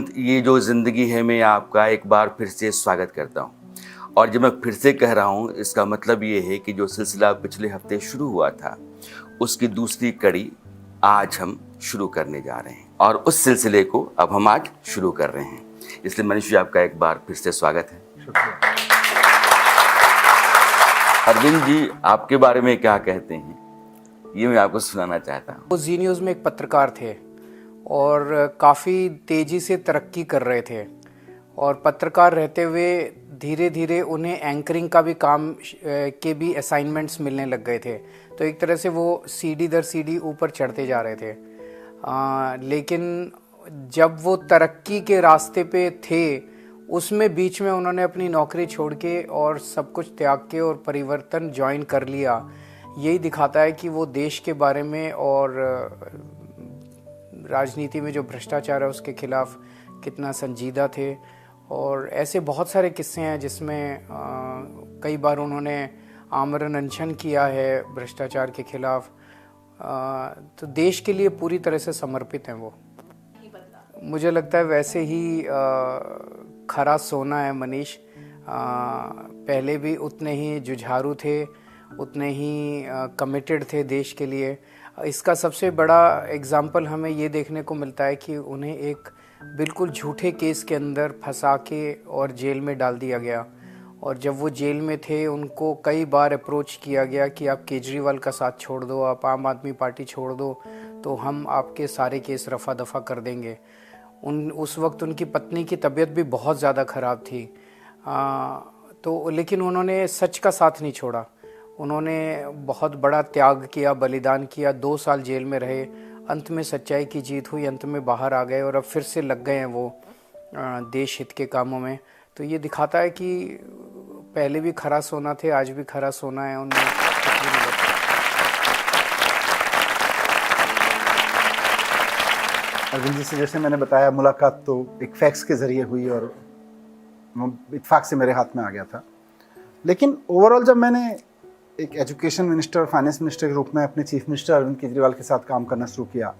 अरविंद, ये जो ज़िंदगी है मैं आपका एक बार फिर से स्वागत करता हूँ। और जब मैं फिर से कह रहा हूँ, इसका मतलब ये है कि जो सिलसिला पिछले हफ्ते शुरू हुआ था, उसकी दूसरी कड़ी आज हम शुरू करने जा रहे हैं और उस सिलसिले को अब हम आज शुरू कर रहे हैं। इसलिए मनीष जी, आपका एक बार फिर से स्वागत है। शुक्रिया। अरविंद जी, आपके बारे में क्या कहते हैं, ये मैं आपको सुनाना चाहता हूँ। वो जी न्यूज़ में एक पत्रकार थे और काफ़ी तेज़ी से तरक्की कर रहे थे और पत्रकार रहते हुए धीरे धीरे उन्हें एंकरिंग का भी काम के भी असाइनमेंट्स मिलने लग गए थे। तो एक तरह से वो सीढ़ी दर सीढ़ी ऊपर चढ़ते जा रहे थे। लेकिन जब वो तरक्की के रास्ते पे थे, उसमें बीच में उन्होंने अपनी नौकरी छोड़ के और सब कुछ त्याग के और परिवर्तन ज्वाइन कर लिया। यही दिखाता है कि वो देश के बारे में और राजनीति में जो भ्रष्टाचार है उसके खिलाफ कितना संजीदा थे। और ऐसे बहुत सारे किस्से हैं जिसमें कई बार उन्होंने आमरण अनशन किया है भ्रष्टाचार के खिलाफ। तो देश के लिए पूरी तरह से समर्पित हैं वो। मुझे लगता है वैसे ही खरा सोना है मनीष। पहले भी उतने ही जुझारू थे, उतने ही कमिटेड थे देश के लिए। इसका सबसे बड़ा एग्जाम्पल हमें ये देखने को मिलता है कि उन्हें एक बिल्कुल झूठे केस के अंदर फंसा के और जेल में डाल दिया गया। और जब वो जेल में थे, उनको कई बार अप्रोच किया गया कि आप केजरीवाल का साथ छोड़ दो, आप आम आदमी पार्टी छोड़ दो, तो हम आपके सारे केस रफ़ा दफ़ा कर देंगे। उस वक्त उनकी पत्नी की तबीयत भी बहुत ज़्यादा ख़राब थी। तो लेकिन उन्होंने सच का साथ नहीं छोड़ा। उन्होंने बहुत बड़ा त्याग किया, बलिदान किया। 2 साल जेल में रहे, अंत में सच्चाई की जीत हुई, अंत में बाहर आ गए और अब फिर से लग गए हैं वो देश हित के कामों में। तो ये दिखाता है कि पहले भी खरा सोना थे, आज भी खरा सोना है उनमें। अरविंद जी से जैसे मैंने बताया, मुलाकात तो एक फैक्स के ज़रिए हुई और इत्फाक से मेरे हाथ में आ गया था। लेकिन ओवरऑल जब मैंने एक एजुकेशन मिनिस्टर और फाइनेंस मिनिस्टर के रूप में अपने चीफ मिनिस्टर अरविंद केजरीवाल के साथ काम करना शुरू किया,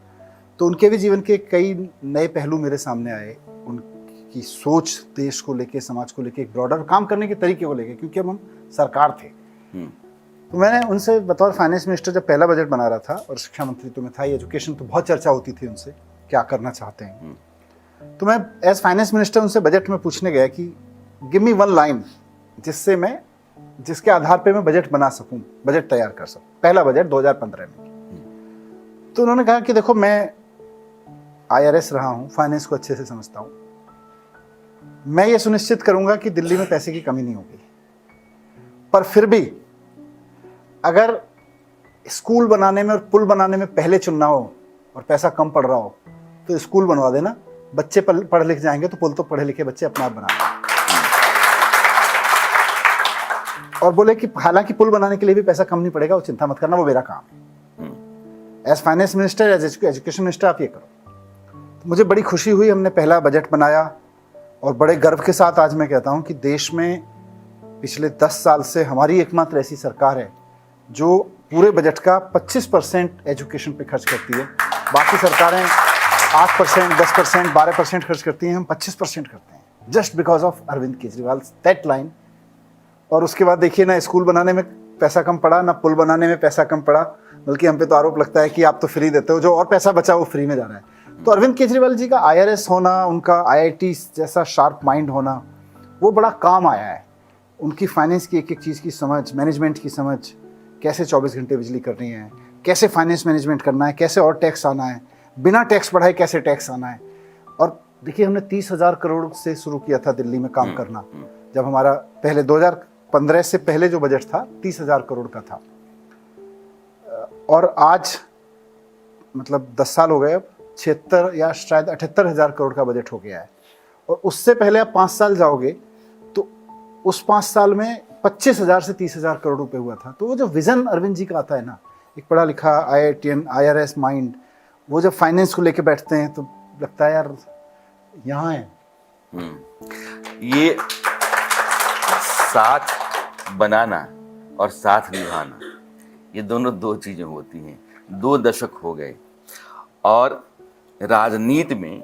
तो उनके भी जीवन के कई नए पहलू मेरे सामने आए। उनकी सोच देश को लेके, समाज को लेके, एक ब्रॉडर काम करने के तरीके को लेके, क्योंकि अब हम सरकार थे। तो मैंने उनसे बतौर फाइनेंस मिनिस्टर जब पहला बजट बना रहा था, और शिक्षा मंत्री तो मैं था ही, एजुकेशन तो बहुत चर्चा होती थी उनसे क्या करना चाहते हैं। तो मैं एज फाइनेंस मिनिस्टर उनसे बजट में पूछने गया कि गिव मी वन लाइन जिसके आधार पे मैं बजट बना सकूं, बजट तैयार कर सकूं। पहला बजट 2015 में। तो उन्होंने कहा कि देखो, मैं IRS रहा हूं, फाइनेंस को अच्छे से समझता हूं, मैं ये सुनिश्चित करूंगा कि दिल्ली में पैसे की कमी नहीं होगी। पर फिर भी अगर स्कूल बनाने में और पुल बनाने में पहले चुनना हो और पैसा कम पड़ रहा हो, तो स्कूल बनवा देना। बच्चे पढ़ लिख जाएंगे तो पुल तो पढ़े लिखे बच्चे अपने आप बना लेंगे। और बोले कि हालांकि पुल बनाने के लिए भी पैसा कम नहीं पड़ेगा, वो चिंता मत करना, वो मेरा काम है। As finance minister, as education minister आप ये करो। तो मुझे बड़ी खुशी हुई, हमने पहला बजट बनाया और बड़े गर्व के साथ आज मैं कहता हूँ कि देश में पिछले 10 साल से हमारी एकमात्र ऐसी सरकार है जो पूरे बजट का 25% एजुकेशन पे खर्च करती है। बाकी सरकारें 8%, 10%, 12% खर्च करती हैं, हम 25% करते हैं, just because of Arvind Kejriwal that line. और उसके बाद देखिए, ना स्कूल बनाने में पैसा कम पड़ा, ना पुल बनाने में पैसा कम पड़ा, बल्कि हम पे तो आरोप लगता है कि आप तो फ्री देते हो, जो और पैसा बचा वो फ्री में जा रहा है। तो अरविंद केजरीवाल जी का IRS होना, उनका IIT जैसा शार्प माइंड होना, वो बड़ा काम आया है। उनकी फाइनेंस की एक एक चीज़ की समझ, मैनेजमेंट की समझ, कैसे 24 घंटे बिजली करनी है, कैसे फाइनेंस मैनेजमेंट करना है, कैसे और टैक्स आना है, बिना टैक्स बढ़ाए कैसे टैक्स आना है। और देखिए, हमने 30,000 करोड़ से शुरू किया था दिल्ली में काम करना। जब हमारा पहले 2015 से पहले जो बजट था 30,000 करोड़ का था, और आज मतलब 10 साल हो गए, अब 76 या शायद 78,000 करोड़ का बजट हो गया है। और उससे पहले आप 5 साल जाओगे तो उस 5 साल में 25,000 से 30,000 करोड़ रुपए हुआ था। तो वो जो विजन अरविंद जी का आता है ना, एक पढ़ा लिखा IITian IRS माइंड, वो जब फाइनेंस को लेके बैठते हैं तो लगता है यार यहाँ है। ये साथ बनाना और साथ निभाना, ये दोनों 2 चीज़ें होती हैं। 2 दशक हो गए और राजनीति में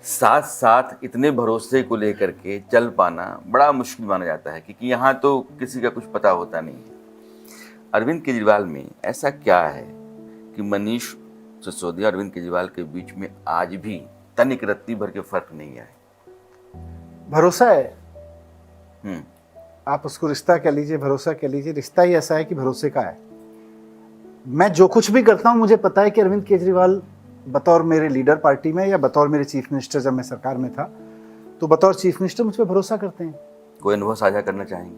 साथ साथ इतने भरोसे को लेकर के चल पाना बड़ा मुश्किल माना जाता है, क्योंकि यहाँ तो किसी का कुछ पता होता नहीं है। अरविंद केजरीवाल में ऐसा क्या है कि मनीष सिसोदिया और अरविंद केजरीवाल के बीच में आज भी तनिक रत्ती भर के फर्क नहीं आए? भरोसा है। आप उसको रिश्ता कह लीजिए, भरोसा कह लीजिए, रिश्ता ही ऐसा है कि भरोसे का है। मैं जो कुछ भी करता हूं मुझे पता है कि अरविंद केजरीवाल बतौर मेरे लीडर पार्टी में या बतौर मेरे चीफ मिनिस्टर, जब मैं सरकार में था तो बतौर चीफ मिनिस्टर मुझ पर भरोसा करते हैं। कोई अनुभव साझा करना चाहेंगे?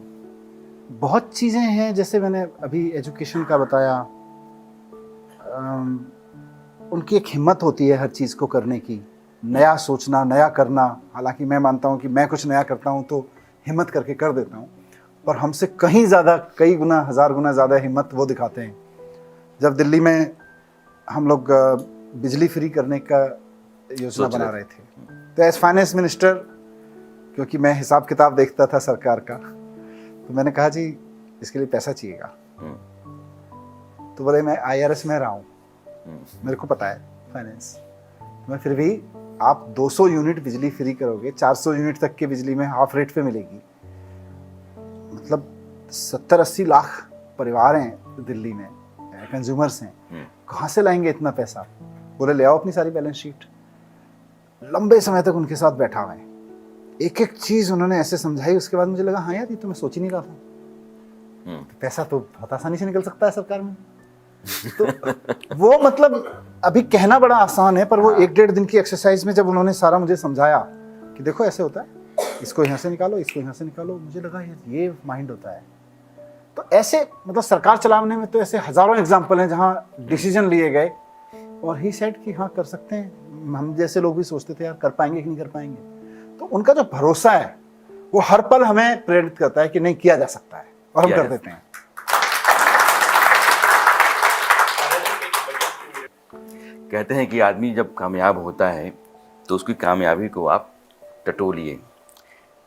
बहुत चीज़ें हैं, जैसे मैंने अभी एजुकेशन का बताया। उनकी एक हिम्मत होती है हर चीज़ को करने की, नया सोचना, नया करना। हालांकि मैं मानता हूं कि मैं कुछ नया करता हूं तो हिम्मत करके कर देता हूं, पर हमसे कहीं ज़्यादा, कई गुना, 1000 गुना ज़्यादा हिम्मत वो दिखाते हैं। जब दिल्ली में हम लोग बिजली फ्री करने का योजना बना रहे थे, तो एज फाइनेंस मिनिस्टर, क्योंकि मैं हिसाब किताब देखता था सरकार का, तो मैंने कहा जी इसके लिए पैसा चाहिएगा। तो बोले मैं IRS में रहा हूँ, मेरे को पता है फाइनेंस। मैं फिर भी, आप 200 यूनिट बिजली फ्री करोगे, 400 यूनिट तक की बिजली में हाफ रेट पे मिलेगी। मतलब 70-80 लाख परिवार हैं दिल्ली में, कंज्यूमर्स हैं, कहाँ से लाएंगे इतना पैसा? बोले ले आओ अपनी सारी बैलेंस शीट। लंबे समय तक उनके साथ बैठा हुए, एक एक चीज उन्होंने ऐसे समझाई। उसके बाद मुझे लगा हाँ यार, ये तो मैं सोच ही नहीं रहा था। पैसा तो बहुत आसानी से निकल सकता है सरकार में। तो वो मतलब अभी कहना बड़ा आसान है, पर वो 1-1.5 दिन की एक्सरसाइज में जब उन्होंने सारा मुझे समझाया कि देखो ऐसे होता है, इसको यहाँ से निकालो, इसको यहाँ से निकालो, मुझे लगा ये माइंड होता है। तो ऐसे मतलब सरकार चलाने में तो ऐसे हजारों एग्जाम्पल हैं जहाँ डिसीजन लिए गए और ही सेड कि हाँ कर सकते हैं। हम जैसे लोग भी सोचते थे यार कर पाएंगे कि नहीं कर पाएंगे। तो उनका जो भरोसा है वो हर पल हमें प्रेरित करता है कि नहीं, किया जा सकता है, और हम कर देते हैं। कहते हैं कि आदमी जब कामयाब होता है तो उसकी कामयाबी को आप टटोलिए।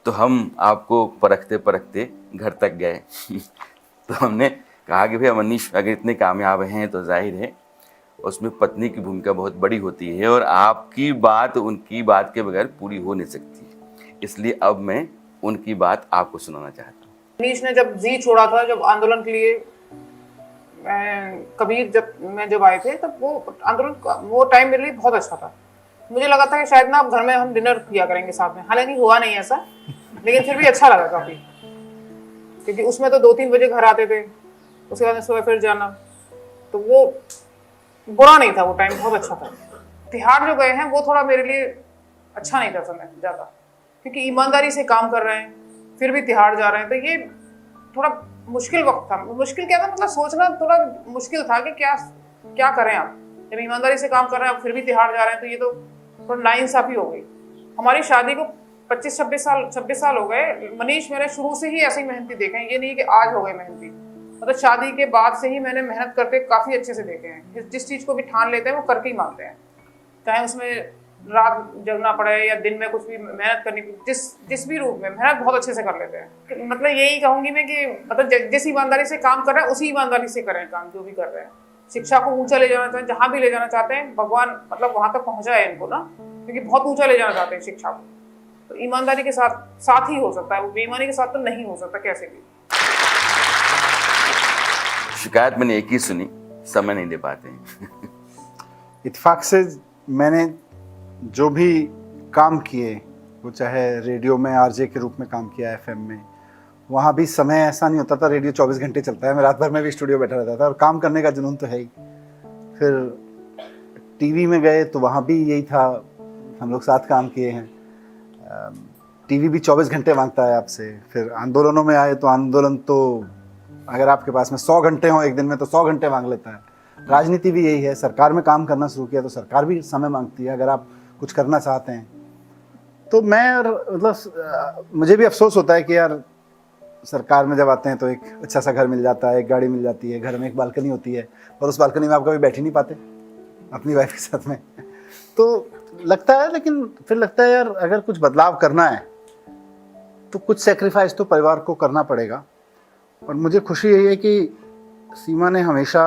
तो हम आपको परखते परखते घर तक गए तो हमने कहा कि भैया मनीष अगर इतने कामयाब हैं तो जाहिर है उसमें पत्नी की भूमिका बहुत बड़ी होती है, और आपकी बात उनकी बात के बगैर पूरी हो नहीं सकती। इसलिए अब मैं उनकी बात आपको सुनाना चाहता हूँ। मनीष ने जब जी छोड़ा था, जब आंदोलन के लिए कबीर जब आए थे, तब वो आंदोलन वो टाइम मेरे लिए बहुत अच्छा था। मुझे लगा था कि शायद ना अब घर में हम डिनर किया करेंगे साथ में। हालांकि हुआ नहीं ऐसा, लेकिन फिर भी अच्छा लगा काफी, क्योंकि उसमें तो 2-3 बजे घर आते थे, उसके बाद सुबह फिर जाना, तो वो बुरा नहीं था। वो टाइम बहुत अच्छा था। तिहाड़ जो गए हैं वो थोड़ा मेरे लिए अच्छा नहीं था समय ज़्यादा, क्योंकि ईमानदारी से काम कर रहे हैं फिर भी तिहाड़ जा रहे हैं, तो ये थोड़ा मुश्किल वक्त था। मुश्किल क्या था, मतलब सोचना थोड़ा मुश्किल था कि क्या करें आप। जब ईमानदारी से काम कर रहे हैं आप फिर भी तिहाड़ जा रहे हैं, तो ये तो थोड़ा नाइंसाफी हो गई। हमारी शादी को 26 साल हो गए। मनीष मैंने शुरू से ही ऐसे ही मेहनती देखे हैं, ये नहीं कि आज हो गए मेहनती। मतलब शादी के बाद से ही मैंने मेहनत करके काफ़ी अच्छे से देखे हैं। जिस चीज़ को भी ठान लेते हैं वो करके ही मानते हैं, चाहे उसमें रात जगना पड़े या दिन में कुछ भी मेहनत करनी, जिस भी रूप में मेहनत बहुत अच्छे से कर लेते हैं। मतलब यही कहूँगी मैं कि मतलब जिस ईमानदारी से काम कर रहे हैं उसी ईमानदारी से करें काम, जो भी कर रहे हैं। शिक्षा को ऊंचा ले जाना चाहते हैं, जहाँ भी ले जाना चाहते हैं, भगवान मतलब वहाँ तक पहुँचाए इनको ना, क्योंकि बहुत ऊंचा ले जाना चाहते हैं शिक्षा को। तो ईमानदारी के साथ ही हो सकता है, वो बेईमानी के साथ तो नहीं हो सकता कैसे भी। शिकायत मैंने एक ही सुनी, समय नहीं दे पाते हैं। इत्तेफाक से मैंने जो भी काम किए, वो चाहे रेडियो में RJ के रूप में काम किया, FM में, वहाँ भी समय ऐसा नहीं होता था। रेडियो 24 घंटे चलता है, मैं रात भर में भी स्टूडियो बैठा रहता था, और काम करने का जुनून तो है ही। फिर TV में गए तो वहाँ भी यही था, हम लोग साथ काम किए हैं। TV भी 24 घंटे मांगता है आपसे। फिर आंदोलनों में आए तो आंदोलन तो अगर आपके पास में 100 घंटे हों एक दिन में तो 100 घंटे मांग लेता है। राजनीति भी यही है। सरकार में काम करना शुरू किया तो सरकार भी समय मांगती है अगर आप कुछ करना चाहते हैं। तो मैं मतलब मुझे भी अफसोस होता है कि यार सरकार में जब आते हैं तो एक अच्छा सा घर मिल जाता है, एक गाड़ी मिल जाती है, घर में एक बालकनी होती है, और उस बालकनी में आप कभी बैठ ही नहीं पाते अपनी वाइफ के साथ में। तो लगता है, लेकिन फिर लगता है यार अगर कुछ बदलाव करना है तो कुछ सेक्रीफाइस तो परिवार को करना पड़ेगा। और मुझे खुशी यही है कि सीमा ने हमेशा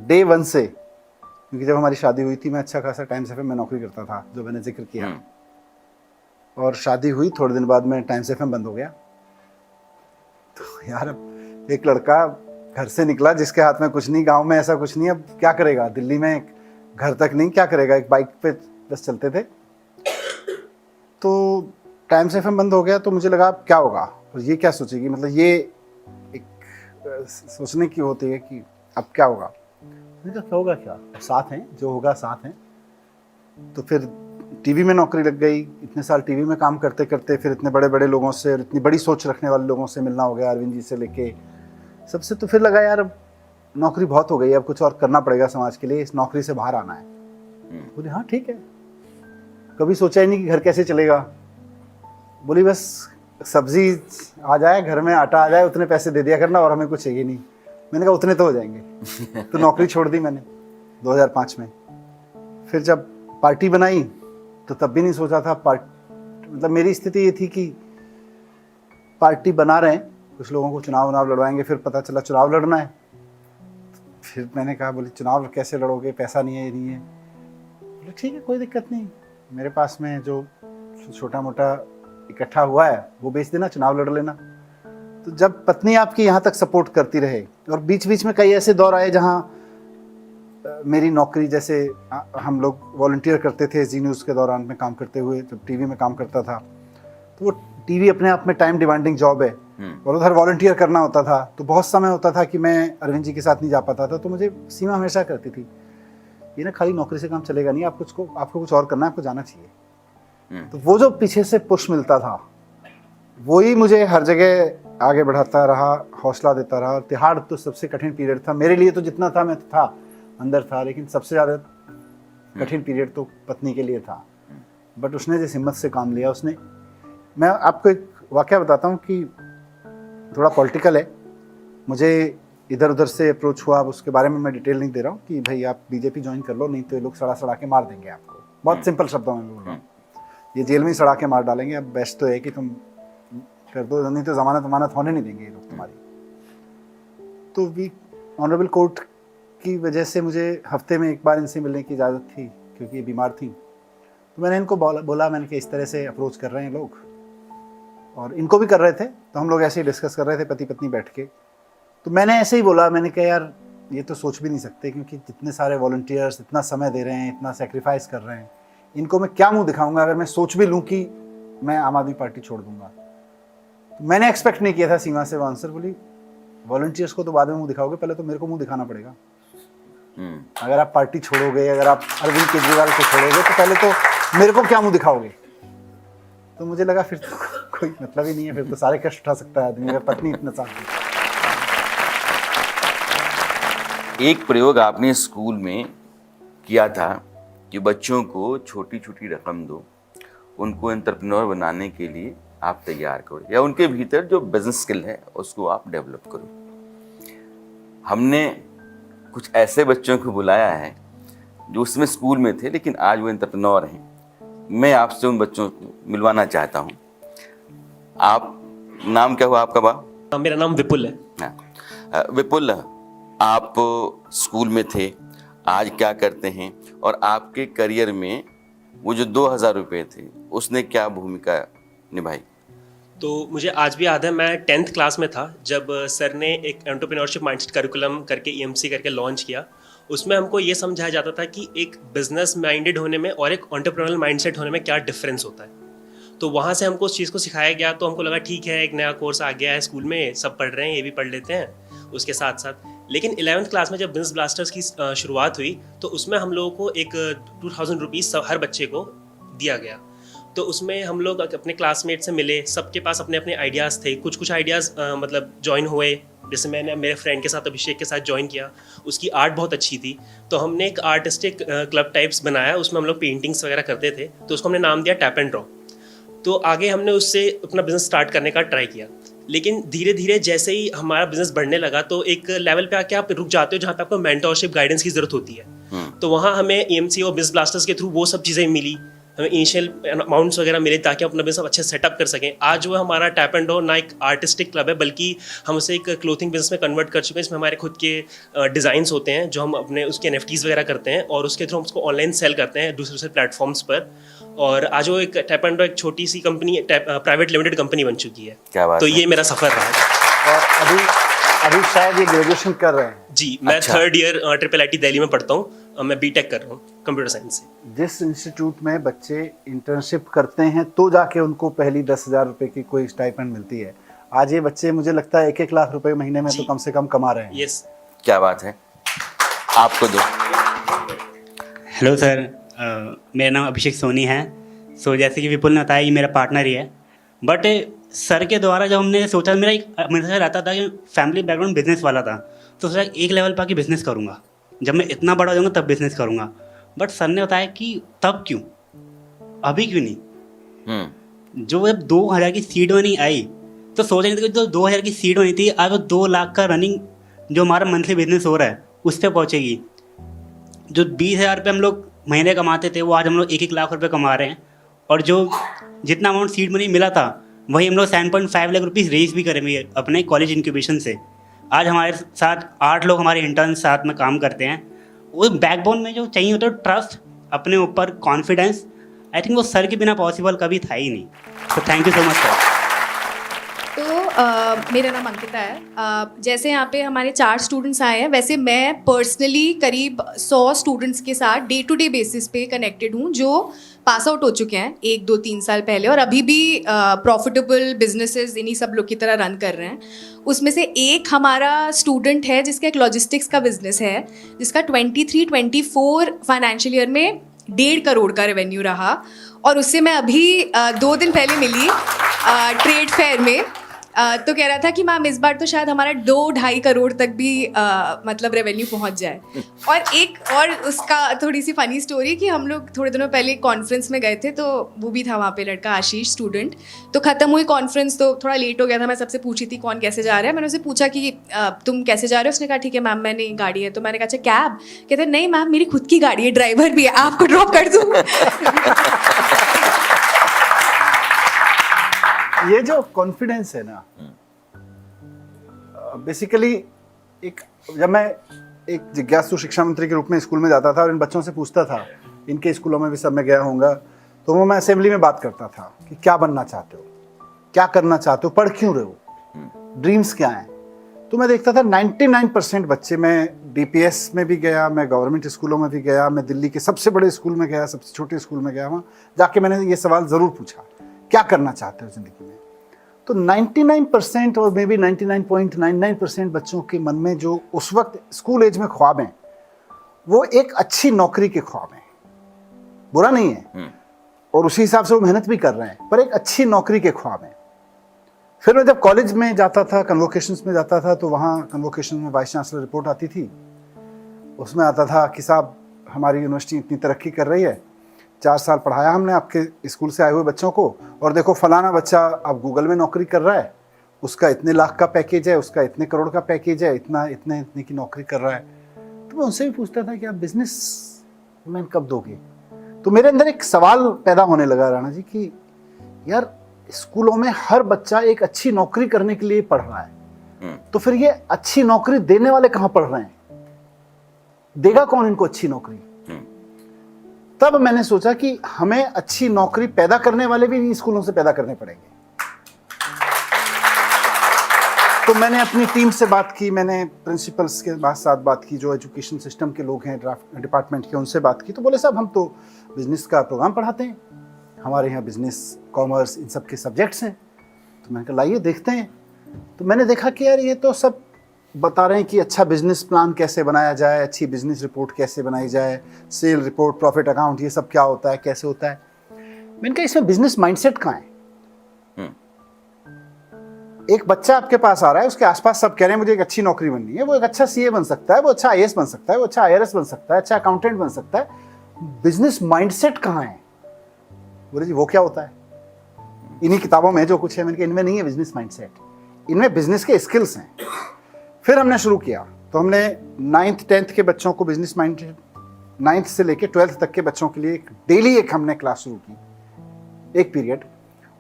Day 1 से क्योंकि जब हमारी शादी हुई थी मैं अच्छा खासा टाइम्स एफएम में नौकरी करता था, जो मैंने जिक्र किया। और शादी हुई, थोड़े दिन बाद में टाइम्स एफएम बंद हो गया। तो यार अब एक लड़का घर से निकला जिसके हाथ में कुछ नहीं, गांव में ऐसा कुछ नहीं, अब क्या करेगा, दिल्ली में घर तक नहीं, क्या करेगा, एक बाइक पे बस चलते थे। तो टाइम्स एफएम बंद हो गया तो मुझे लगा अब क्या होगा, और ये क्या सोचेगी, मतलब ये एक सोचने की होती है कि अब क्या होगा। मैंने कहा क्या होगा, क्या अब साथ हैं, जो होगा साथ हैं। तो फिर टीवी में नौकरी लग गई, इतने साल टीवी में काम करते करते फिर इतने बड़े बड़े लोगों से और इतनी बड़ी सोच रखने वाले लोगों से मिलना हो गया, अरविंद जी से लेके सबसे। तो फिर लगा यार अब नौकरी बहुत हो गई, अब कुछ और करना पड़ेगा समाज के लिए, इस नौकरी से बाहर आना है। बोले हाँ ठीक है। कभी सोचा ही नहीं कि घर कैसे चलेगा। बोली बस सब्जी आ जाए, घर में आटा आ जाए, उतने पैसे दे दिया करना, और हमें कुछ चाहिए नहीं। मैंने कहा उतने तो हो जाएंगे। तो नौकरी छोड़ दी मैंने 2005 में। फिर जब पार्टी बनाई तो तब भी नहीं सोचा था मतलब मेरी स्थिति ये थी कि पार्टी बना रहे हैं, कुछ लोगों को चुनाव लड़वाएंगे, फिर पता चला चुनाव लड़ना है। फिर मैंने कहा बोले चुनाव कैसे लड़ोगे, पैसा नहीं है, ये नहीं है। बोले ठीक है कोई दिक्कत नहीं, मेरे पास में जो छोटा मोटा इकट्ठा हुआ है वो बेच देना, चुनाव लड़ लेना। तो जब पत्नी आपकी यहाँ तक सपोर्ट करती रहे, और बीच बीच में कई ऐसे दौर आए जहाँ मेरी नौकरी, जैसे हम लोग वॉलंटियर करते थे जी न्यूज़ के दौरान में काम करते हुए, जब टीवी में काम करता था, तो वो टीवी अपने आप में टाइम डिमांडिंग जॉब है, और उधर वॉलंटियर करना होता था। तो बहुत समय होता था कि मैं अरविंद जी के साथ नहीं जा पाता था। तो मुझे सीमा हमेशा करती थी ये ना खाली नौकरी से काम चलेगा नहीं, आपको कुछ और करना है, आपको जाना चाहिए। तो वो जो पीछे से पुश मिलता था वही मुझे हर जगह आगे बढ़ाता रहा, हौसला देता रहा। तिहाड़ तो सबसे कठिन पीरियड था मेरे लिए, तो जितना था मैं था अंदर था, लेकिन सबसे ज़्यादा कठिन पीरियड तो पत्नी के लिए था। बट उसने जिस हिम्मत से काम लिया, उसने, मैं आपको एक वाक़या बताता हूँ कि थोड़ा पॉलिटिकल है, मुझे इधर उधर से अप्रोच हुआ। अब उसके बारे में मैं डिटेल नहीं दे रहा हूँ कि भाई आप बीजेपी ज्वाइन कर लो, नहीं तो ये लोग सड़ा सड़ा के मार देंगे आपको। बहुत सिंपल शब्दों में बोल रहा हूँ, ये जेल में ही सड़ा के मार डालेंगे। अब बेस्ट तो है कि तुम कर दो, नहीं तो जमानत होने नहीं देंगे ये लोग तुम्हारी। तो भी ऑनरेबल कोर्ट की वजह से मुझे हफ्ते में एक बार इनसे मिलने की इजाज़त थी, क्योंकि ये बीमार थी। तो मैंने इनको बोला मैंने कि इस तरह से अप्रोच कर रहे हैं लोग, और इनको भी कर रहे थे। तो हम लोग ऐसे ही डिस्कस कर रहे थे पति पत्नी बैठ के। तो मैंने ऐसे ही बोला, मैंने कहा यार ये तो सोच भी नहीं सकते, क्योंकि जितने सारे वॉलंटियर्स इतना समय दे रहे हैं, इतना सेक्रीफाइस कर रहे हैं, इनको मैं क्या मुंह दिखाऊंगा अगर मैं सोच भी लूँ कि मैं आम आदमी पार्टी छोड़ दूंगा। तो मैंने एक्सपेक्ट नहीं किया था सीमा से वो आंसर। बोली वॉलंटियर्स को तो बाद में मुंह दिखाओगे, पहले तो मेरे को मुंह दिखाना पड़ेगा। अगर आप पार्टी छोड़ोगे, अगर आप अरविंद केजरीवाल को छोड़ोगे, तो पहले तो मेरे को क्या मुंह दिखाओगे। तो मुझे लगा फिर तो कोई मतलब ही नहीं है, फिर तो सारे कष्ट उठा सकता है आदमी अगर पत्नी इतना साथ दे। एक प्रयोग आपने स्कूल में किया था कि बच्चों को छोटी छोटी रकम दो, उनको एंटरप्रेन्योर बनाने के लिए आप तैयार करो, या उनके भीतर जो बिजनेस स्किल है उसको आप डेवलप करो। हमने कुछ ऐसे बच्चों को बुलाया है जो उसमें स्कूल में थे लेकिन आज वो एंटरप्रेन्योर हैं। मैं आपसे उन बच्चों को मिलवाना चाहता हूँ। आप, नाम क्या हुआ आपका बा? मेरा नाम विपुल है। हाँ, विपुल, आप स्कूल में थे, आज क्या करते हैं, और आपके करियर में वो जो 2000 रुपये थे उसने क्या भूमिका निभाई? तो मुझे आज भी याद है, मैं 10th क्लास में था जब सर ने एक एंटरप्रेन्योरशिप माइंडसेट करिकुलम करके EMC करके लॉन्च किया। उसमें हमको ये समझाया जाता था कि एक बिजनेस माइंडेड होने में और एक एंटरप्रेन्योरल माइंडसेट होने में क्या डिफरेंस होता है। तो वहाँ से हमको उस चीज़ को सिखाया गया। तो हमको लगा ठीक है, एक नया कोर्स आ गया है स्कूल में, सब पढ़ रहे हैं, ये भी पढ़ लेते हैं उसके साथ साथ। लेकिन 11th क्लास में जब बिजनेस ब्लास्टर्स की शुरुआत हुई तो उसमें हम लोगों को एक 2000 रुपीज़ हर बच्चे को दिया गया। तो उसमें हम लोग अपने क्लासमेट से मिले, सबके पास अपने अपने आइडियाज़ थे। कुछ आइडियाज़ मतलब जॉइन हुए, जैसे मैंने मेरे फ्रेंड के साथ, अभिषेक के साथ जॉइन किया। उसकी आर्ट बहुत अच्छी थी, तो हमने एक आर्टिस्टिक क्लब टाइप्स बनाया। उसमें हम लोग पेंटिंग्स वगैरह करते थे, तो उसको हमने नाम दिया टैप एंड ड्रॉ। तो आगे हमने उससे अपना बिजनेस स्टार्ट करने का ट्राई किया। लेकिन धीरे धीरे जैसे ही हमारा बिजनेस बढ़ने लगा तो एक लेवल पे आके आप रुक जाते हो जहाँ पे आपको मेंटरशिप गाइडेंस की जरूरत होती है। तो वहाँ हमें EMC और बिजनेस ब्लास्टर्स के थ्रू वो सब चीज़ें मिली। हमें इनिशियल अमाउंट्स वगैरह मिले ताकि हम अपना बिजनेस अच्छे सेटअप कर सकें। आज जो है हमारा टैप एंड डो ना एक आर्टिस्टिक क्लब है बल्कि हम उसे एक क्लोथिंग बिजनेस में कन्वर्ट कर चुके हैं, इसमें हमारे खुद के डिज़ाइंस होते हैं जो हम अपने उसके NFTs वगैरह करते हैं और उसके थ्रू हम उसको ऑनलाइन सेल करते हैं दूसरे प्लेटफॉर्म्स पर। और आज वो एक टैप एंड डो एक छोटी सी कंपनी प्राइवेट लिमिटेड कंपनी बन चुकी है। क्या बात तो है। ये मेरा सफर रहा है। और अभी शायद ये ग्रेजुएशन कर रहे हैं। जी, मैं अच्छा। 3rd ईयर IIIT दिल्ली में पढ़ता हूँ। मैं B.Tech कर रहा हूँ कंप्यूटर साइंस से। जिस इंस्टीट्यूट में बच्चे इंटर्नशिप करते हैं तो जाके उनको पहली 10,000 रुपए की कोई स्टाइपेंड मिलती है, आज ये बच्चे मुझे लगता है 1-1 लाख रुपए महीने में जी। तो कम से कम कमा रहे हैं। यस। क्या बात है, आपको दो। हेलो सर, मेरा नाम अभिषेक सोनी है। सो जैसे कि विपुल ने बताया ये मेरा पार्टनर ही है, बट सर के द्वारा जब हमने सोचा, मेरे से रहता था कि फैमिली बैकग्राउंड बिजनेस वाला था, तो सोचा एक लेवल पर आके बिजनेस करूँगा, जब मैं इतना बड़ा हो जाऊँगा तब बिजनेस करूँगा। बट सर ने बताया कि तब क्यों, अभी क्यों नहीं। जो जब 2000 की सीड मनी आई तो सोचा नहीं था कि जो 2000 की सीड मनी थी आज वो 2 लाख का रनिंग जो हमारा मंथली बिजनेस हो रहा है उस पर पहुँचेगी। जो 20,000 रुपये हम लोग महीने कमाते थे वो आज हम लोग 1-1 लाख रुपए कमा रहे हैं। और जो जितना अमाउंट सीड मनी मिला था वही हम लोग 7.5 लाख रुपीज़ रेज भी करेंगे अपने कॉलेज इंक्यूबेशन से। आज हमारे साथ 8 लोग हमारे इंटर्न साथ में काम करते हैं। वो बैकबोन में जो चाहिए होता है ट्रस्ट, अपने ऊपर कॉन्फिडेंस, आई थिंक वो सर के बिना पॉसिबल कभी था ही नहीं। तो thank you so much sir. तो मेरा नाम अंकिता है। जैसे यहाँ पे हमारे 4 स्टूडेंट्स आए हैं, वैसे मैं पर्सनली करीब 100 स्टूडेंट्स के साथ डे टू डे बेसिस पे कनेक्टेड हूँ जो पास आउट हो चुके हैं 1, 2, 3 साल पहले और अभी भी प्रॉफिटेबल बिजनेसेस इन्हीं सब लोग की तरह रन कर रहे हैं। उसमें से एक हमारा स्टूडेंट है जिसका एक लॉजिस्टिक्स का बिजनेस है, जिसका 23-24 फाइनेंशियल ईयर में 1.5 करोड़ का रेवेन्यू रहा। और उससे मैं अभी 2 दिन पहले मिली ट्रेड फेयर में, तो कह रहा था कि मैम इस बार तो शायद हमारा 2-2.5 करोड़ तक भी मतलब रेवेन्यू पहुंच जाए। और उसका थोड़ी सी फनी स्टोरी कि हम लोग थोड़े दिनों पहले कॉन्फ्रेंस में गए थे, तो वो भी था वहाँ पे लड़का आशीष स्टूडेंट। तो ख़त्म हुई कॉन्फ्रेंस तो थोड़ा लेट हो गया था, मैं सबसे पूछी थी कौन कैसे जा रहा है। मैंने उससे पूछा कि तुम कैसे जा रहे हो। उसने कहा ठीक है मैम मैंने गाड़ी है। तो मैंने कहा अच्छा कैब? कहते नहीं मैम मेरी खुद की गाड़ी है, ड्राइवर भी है, आपको ड्रॉप कर दूँ। ये जो कॉन्फिडेंस है ना, बेसिकली जब मैं एक जिज्ञासु शिक्षा मंत्री के रूप में स्कूल में जाता था और इन बच्चों से पूछता था, इनके स्कूलों में भी सब में गया होऊंगा, तो वो मैं असेंबली में बात करता था कि क्या बनना चाहते हो, क्या करना चाहते हो, पढ़ क्यों रहे हो, ड्रीम्स क्या हैं। तो मैं देखता था 99% बच्चे, मैं DPS में भी गया, मैं गवर्नमेंट स्कूलों में भी गया, मैं दिल्ली के सबसे बड़े स्कूल में गया, सबसे छोटे स्कूल में गया, वहाँ जाके मैंने ये सवाल ज़रूर पूछा क्या करना चाहते हो ज़िंदगी में। तो 99% और मे बी 99.99% बच्चों के मन में जो उस वक्त स्कूल एज में ख्वाब हैं वो एक अच्छी नौकरी के ख्वाब हैं। बुरा नहीं है और उसी हिसाब से वो मेहनत भी कर रहे हैं, पर एक अच्छी नौकरी के ख्वाब हैं। फिर मैं जब कॉलेज में जाता था, कन्वोकेशंस में जाता था, तो वहाँ कन्वोकेशन में वाइस चांसलर रिपोर्ट आती थी, उसमें आता था कि साहब हमारी यूनिवर्सिटी इतनी तरक्की कर रही है, 4 साल पढ़ाया हमने आपके स्कूल से आए हुए बच्चों को, और देखो फलाना बच्चा अब गूगल में नौकरी कर रहा है, उसका इतने लाख का पैकेज है, उसका इतने करोड़ का पैकेज है, इतने की नौकरी कर रहा है। तो मैं उनसे भी पूछता था कि आप बिजनेस मैन कब दोगे। तो मेरे अंदर एक सवाल पैदा होने लगा राणा जी कि यार स्कूलों में हर बच्चा एक अच्छी नौकरी करने के लिए पढ़ रहा है, तो फिर ये अच्छी नौकरी देने वाले कहाँ पढ़ रहे हैं, देगा कौन इनको अच्छी नौकरी। तब मैंने सोचा कि हमें अच्छी नौकरी पैदा करने वाले भी स्कूलों से पैदा करने पड़ेंगे। तो मैंने अपनी टीम से बात की, मैंने प्रिंसिपल्स के साथ बात की, जो एजुकेशन सिस्टम के लोग हैं ड्राफ्ट डिपार्टमेंट के, उनसे बात की। तो बोले साहब हम तो बिजनेस का प्रोग्राम पढ़ाते हैं, हमारे यहाँ बिजनेस, कॉमर्स, इन सब के सब्जेक्ट्स हैं। तो मैंने कहा लाइए देखते हैं। तो मैंने देखा कि यार ये तो सब बता रहे हैं कि अच्छा बिजनेस प्लान कैसे बनाया जाए, अच्छी बिजनेस रिपोर्ट कैसे बनाई जाए, सेल रिपोर्ट, प्रॉफिट अकाउंट, ये सब क्या होता है, कैसे होता है। मैंने कहा इसमें बिजनेस माइंडसेट कहाँ है। एक बच्चा आपके पास आ रहा है, उसके आसपास सब कह रहे हैं मुझे एक अच्छी नौकरी बननी है, वो एक अच्छा CA बन सकता है, वो अच्छा IAS बन सकता है, वो अच्छा IRS बन सकता है, अच्छा अकाउंटेंट बन सकता है, बिजनेस माइंडसेट कहाँ है। बोले जी वो क्या होता है, इन्हीं किताबों में जो कुछ है। मैंने कहा इनमें नहीं है बिजनेस माइंडसेट, इनमें बिजनेस के स्किल्स हैं। फिर हमने शुरू किया, तो हमने 9th 10th के बच्चों को बिजनेस माइंडसेट 9th से लेके 12th तक के बच्चों के लिए डेली एक हमने क्लास शुरू की, एक पीरियड।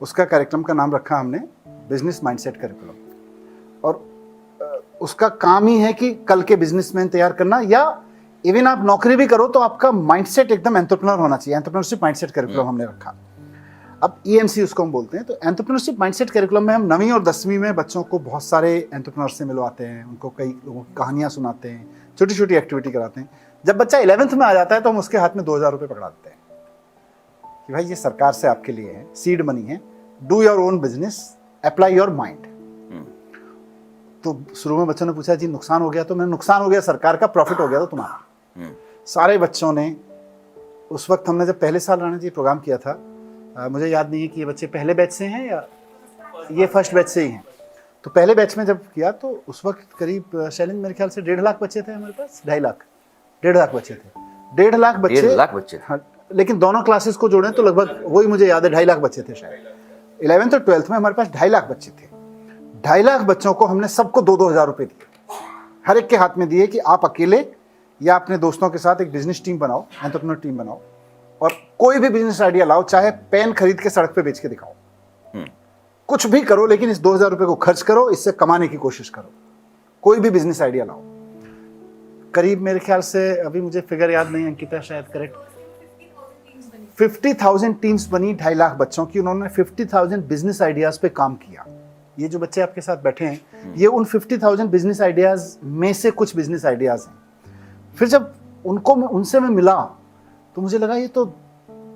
उसका कार्यक्रम का नाम रखा हमने बिजनेस माइंडसेट करिकुलम। और उसका काम ही है कि कल के बिजनेसमैन तैयार करना, या इवन आप नौकरी भी करो तो आपका माइंडसेट एकदम एंटरप्रेन्योर होना चाहिए। एंटरप्रेन्योरशिप माइंडसेट करिकुलम हमने रखा। अब EMC उसको हम बोलते हैं। तो एंटरप्रेन्योरशिप माइंडसेट करिकुलम में हम 9वीं और 10वीं में बच्चों को बहुत सारे एंटरप्रेन्योर से मिलवाते हैं, उनको कई लोगों की कहानियाँ सुनाते हैं, छोटी छोटी एक्टिविटी कराते हैं। जब बच्चा 11th में आ जाता है तो हम उसके हाथ में 2000 रुपये पकड़ा देते हैं कि भाई ये सरकार से आपके लिए है, सीड मनी है, do your own business, apply your mind. तो शुरू में बच्चों ने पूछा जी नुकसान हो गया, तो मैंने नुकसान हो गया सरकार का, प्रॉफिट हो गया तो तुम्हारा। सारे बच्चों ने उस वक्त, हमने जब पहले साल राणा जी प्रोग्राम किया था, मुझे याद नहीं है कि ये बच्चे पहले बैच से हैं या ये फर्स्ट बैच से ही हैं। तो पहले बैच में जब किया तो उस वक्त करीब शैलेंद्र मेरे ख्याल से 1.5 लाख बच्चे थे हमारे पास, 2.5 लाख, 1.5 लाख बच्चे थे, 1.5 लाख बच्चे, 1.5 लाख बच्चे। हाँ, लेकिन दोनों क्लासेस को जोड़ें तो लगभग वही मुझे याद है 2.5 लाख बच्चे थे शायद। 11th और 12th में हमारे पास 2.5 लाख बच्चे थे। 2.5 लाख बच्चों को हमने सबको 2-2 हज़ार रुपये दिए, हर एक के हाथ में दिए कि आप अकेले या अपने दोस्तों के साथ एक बिजनेस टीम बनाओ, एंटरप्रेन्योर टीम बनाओ, और कोई भी बिजनेस आइडिया लाओ, चाहे पेन खरीद के सड़क पे बेच के दिखाओ, कुछ भी करो, लेकिन इस 2,000 रुपये को खर्च करो, इससे कमाने की कोशिश करो, कोई भी बिजनेस आइडिया लाओ। करीब मेरे ख्याल से, अभी मुझे फिगर याद नहीं, अंकिता शायद करेक्ट, 50,000 टीम्स बनी 2.5 लाख बच्चों की। उन्होंने 50,000 बिजनेस आइडियाज पे काम किया। ये जो बच्चे आपके साथ बैठे हैं, ये उन 50,000 बिजनेस आइडियाज में से कुछ बिजनेस आइडियाज हैं। फिर जब उनसे मैं मिला तो मुझे लगा ये तो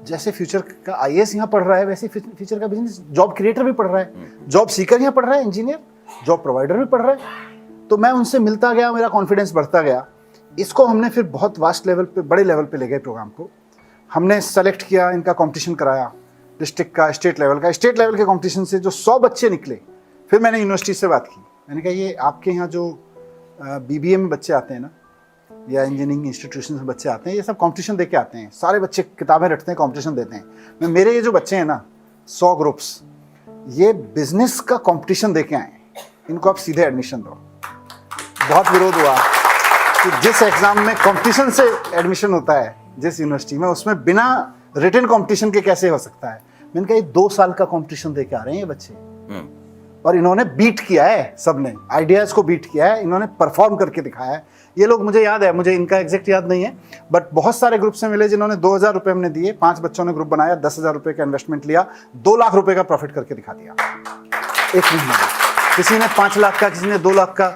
जैसे फ्यूचर का IAS यहाँ पढ़ रहा है, वैसे फ्यूचर का बिजनेस जॉब क्रिएटर भी पढ़ रहा है, जॉब सीकर यहाँ पढ़ रहा है, इंजीनियर, जॉब प्रोवाइडर भी पढ़ रहा है। तो मैं उनसे मिलता गया, मेरा कॉन्फिडेंस बढ़ता गया। इसको हमने फिर बहुत वास्ट लेवल पे, बड़े लेवल पे ले गए प्रोग्राम को। हमने सेलेक्ट किया, इनका कंपटीशन कराया, डिस्ट्रिक्ट का, स्टेट लेवल का। स्टेट लेवल के कंपटीशन से जो 100 बच्चे निकले, फिर मैंने यूनिवर्सिटी से बात की। मैंने कहा ये आपके यहाँ जो BBA में बच्चे आते हैं ना, या इंजीनियरिंग इंस्टीट्यूशन में बच्चे आते हैं, ये सब कंपटीशन दे के आते हैं, सारे बच्चे किताबें रटते हैं, कंपटीशन देते हैं। मेरे ये जो बच्चे हैं ना, 100 ग्रुप्स, ये बिजनेस का कंपटीशन दे के आए हैं, इनको आप सीधे एडमिशन दो। बहुत विरोध हुआ कि जिस एग्जाम में कंपटीशन से एडमिशन होता है जिस यूनिवर्सिटी में, उसमें बिना रिटन कंपटीशन के कैसे हो सकता है। मैंने कहा ये 2 साल का कंपटीशन दे के आ रहे हैं ये बच्चे, और इन्होंने बीट किया है, सबने आइडियाज को बीट किया है, इन्होंने परफॉर्म करके दिखाया है। ये लोग, मुझे याद है, मुझे इनका एग्जैक्ट याद नहीं है, बट बहुत सारे ग्रुप से मिले जिन्होंने 2,000 रुपये हमने दिए, 5 बच्चों ने ग्रुप बनाया, 10,000 रुपये का इन्वेस्टमेंट लिया, 2 लाख रुपए का प्रॉफिट करके दिखा दिया एक महीने में। किसी ने 5 लाख का, किसी ने 2 लाख का।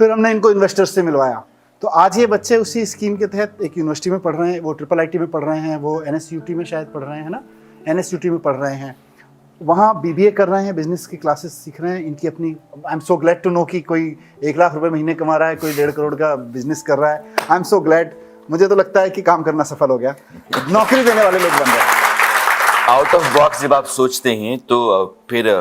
फिर हमने इनको इन्वेस्टर्स से मिलवाया। तो आज ये बच्चे उसी स्कीम के तहत एक यूनिवर्सिटी में पढ़ रहे हैं, वो IIIT में पढ़ रहे हैं, वो NSUT में शायद पढ़ रहे हैं ना, NSUT में पढ़ रहे हैं, वहाँ BBA कर रहे हैं, बिजनेस की क्लासेस सीख रहे हैं। इनकी अपनी, I am so glad to know कि कोई 1 लाख रुपए महीने कमा रहा है, कोई 1.5 करोड़ का बिजनेस कर रहा है। आई एम सो ग्लैड। मुझे तो लगता है कि काम करना सफल हो गया, नौकरी देने वाले लोग बन गए। आउट ऑफ बॉक्स जब आप सोचते हैं तो फिर